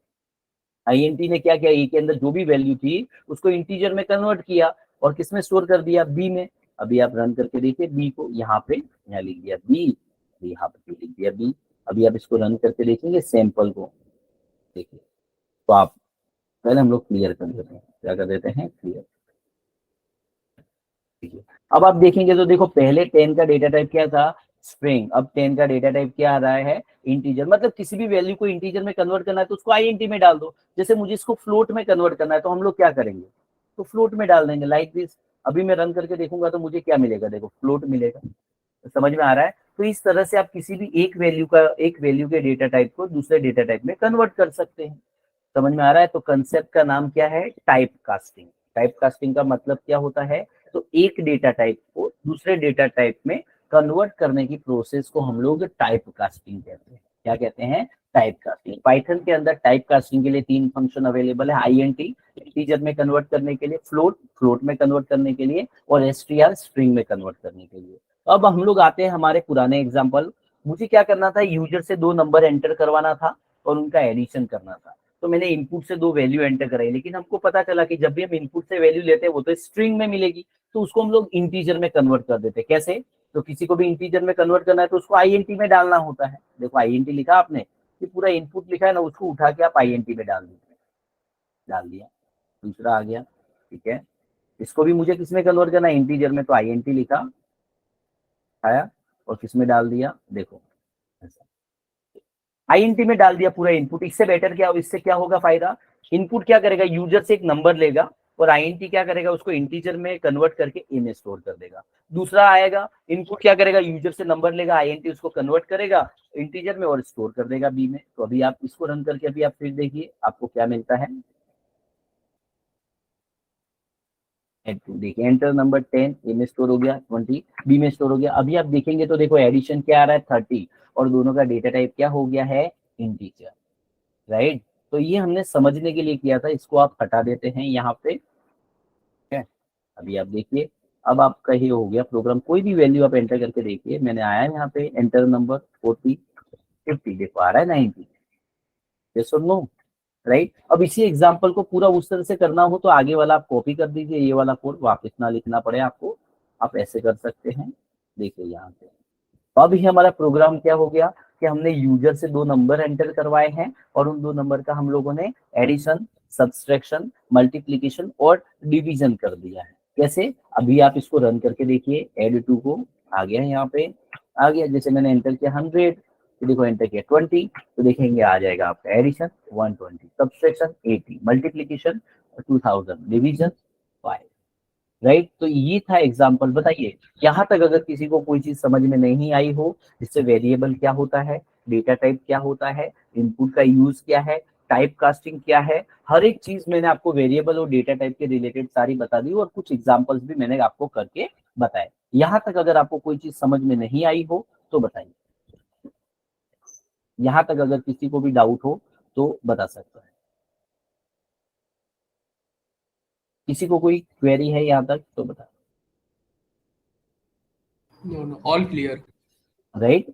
आईएनटी ने क्या किया, ए के अंदर जो भी वैल्यू थी उसको इंटीजर में कन्वर्ट किया और किसमें स्टोर कर दिया, बी में। अभी आप रन करके देखिए, बी को यहाँ पे यहाँ लिख दिया बी, यहाँ पे लिख दिया बी। अभी आप इसको रन करके देखेंगे सैंपल को, देखिए तो आप पहले हम लोग क्लियर कर देते हैं, क्या कर देते हैं, क्लियर। अब आप देखेंगे तो देखो पहले 10 का डेटा टाइप क्या था, स्ट्रिंग। अब 10 का डेटा टाइप क्या आ रहा है, इंटीजर। मतलब किसी भी वैल्यू को इंटीजर में कन्वर्ट करना है तो उसको आईएनटी में डाल दो। जैसे मुझे इसको फ्लोट में कन्वर्ट करना है तो हम लोग क्या करेंगे, तो फ्लोट में डाल देंगे, लाइक दिस। अभी मैं रन करके देखूंगा तो मुझे क्या मिलेगा, देखो फ्लोट मिलेगा। समझ में आ रहा है। तो इस तरह से आप किसी भी एक वैल्यू के डेटा टाइप को दूसरे डेटा टाइप में कन्वर्ट कर सकते हैं। समझ में आ रहा है। तो कंसेप्ट का नाम क्या है, टाइप कास्टिंग। टाइप कास्टिंग का मतलब क्या होता है, तो एक डेटा टाइप को दूसरे डेटा टाइप में कन्वर्ट करने की प्रोसेस को हम लोग टाइप कास्टिंग कहते हैं। क्या कहते हैं, टाइप कास्टिंग। पाइथन के अंदर टाइप कास्टिंग के लिए 3 फंक्शन अवेलेबल है, आईएनटी इंटीजर में कन्वर्ट करने के लिए, फ्लोट में कन्वर्ट करने के लिए, और एसटीआर स्ट्रिंग में कन्वर्ट करने के लिए। अब हम लोग आते हैं हमारे पुराने एग्जाम्पल। मुझे क्या करना था, यूजर से 2 नंबर एंटर करवाना था और उनका एडिशन करना था। तो मैंने इनपुट से 2 वैल्यू एंटर कराई, लेकिन हमको पता चला कि जब भी हम इनपुट से वैल्यू लेते हैं वो तो स्ट्रिंग में मिलेगी, तो उसको हम लोग इंटीजर में कन्वर्ट कर देते। कैसे, तो किसी को भी इंटीजर में कन्वर्ट करना है तो उसको आईएनटी में डालना होता है। देखो आईएनटी लिखा आपने, कि पूरा इनपुट लिखा है ना, उसको उठा के आप आईएनटी में डाल दीजिए, डाल दिया। दूसरा आ गया, ठीक है। इसको भी मुझे किसमें कन्वर्ट करना है, इंटीजर में, तो आईएनटी लिखा, आया और किसमें डाल दिया, देखो आईएनटी में डाल दिया पूरा इनपुट। इससे बेटर क्या, इससे क्या होगा फायदा, इनपुट क्या करेगा, यूजर से एक नंबर लेगा और आईएनटी क्या करेगा, उसको इंटीजर में कन्वर्ट करके ए में स्टोर कर देगा। दूसरा आएगा, इनपुट क्या करेगा, यूजर से नंबर लेगा, आईएनटी उसको कन्वर्ट करेगा इंटीजर में और स्टोर कर देगा बी में। तो अभी आप इसको रन करके अभी आप फिर देखिए आपको क्या मिलता है। देखिए एंटर नंबर 10 ए में स्टोर हो गया, 20 बी में स्टोर हो गया। अभी आप देखेंगे तो देखो एडिशन क्या आ रहा है, 30, और दोनों का डेटा टाइप क्या हो गया है, इंटीजर, राइट। तो ये हमने समझने के लिए किया था, इसको आप हटा देते हैं यहाँ पे, ठीक है। अभी आप देखिए, अब आपका ये हो गया प्रोग्राम। कोई भी वैल्यू आप एंटर करके देखिए, मैंने आया यहाँ पे एंटर नंबर 40, 50, देखो आ रहा है 90, यस और नो, राइट। अब इसी एग्जाम्पल को पूरा उस तरह से करना हो तो आगे वाला आप कॉपी कर दीजिए, ये वाला कोड वापस ना लिखना पड़े आपको, आप ऐसे कर सकते हैं। देखिए यहाँ पे अब ही हमारा प्रोग्राम क्या हो गया कि हमने यूजर से 2 नंबर एंटर करवाए हैं और उन 2 नंबर का हम लोगों ने एडिशन, सब्सट्रैक्शन, मल्टीप्लिकेशन और डिवीजन कर दिया है। कैसे, अभी आप इसको रन करके देखिए, एड टू को आ गया यहाँ पे, आ गया। जैसे मैंने एंटर किया 100, तो देखो एंटर किया 20, तो देखेंगे आ जाएगा आपका addition 120, subtraction 80, multiplication 2000, division 5, right. तो ये था एग्जाम्पल। बताइए यहाँ तक अगर किसी को कोई चीज समझ में नहीं आई हो, जिससे वेरिएबल क्या होता है, डेटा टाइप क्या होता है, इनपुट का यूज क्या है, टाइप कास्टिंग क्या है, हर एक चीज मैंने आपको वेरिएबल और डेटा टाइप के रिलेटेड सारी बता दी और कुछ एग्जाम्पल्स भी मैंने आपको करके बताए। यहाँ तक अगर आपको कोई चीज समझ में नहीं आई हो तो बताइए। यहाँ तक अगर किसी को भी डाउट हो तो बता सकता है। किसी को कोई क्वेरी है यहाँ तक तो बता। No, all clear. राइट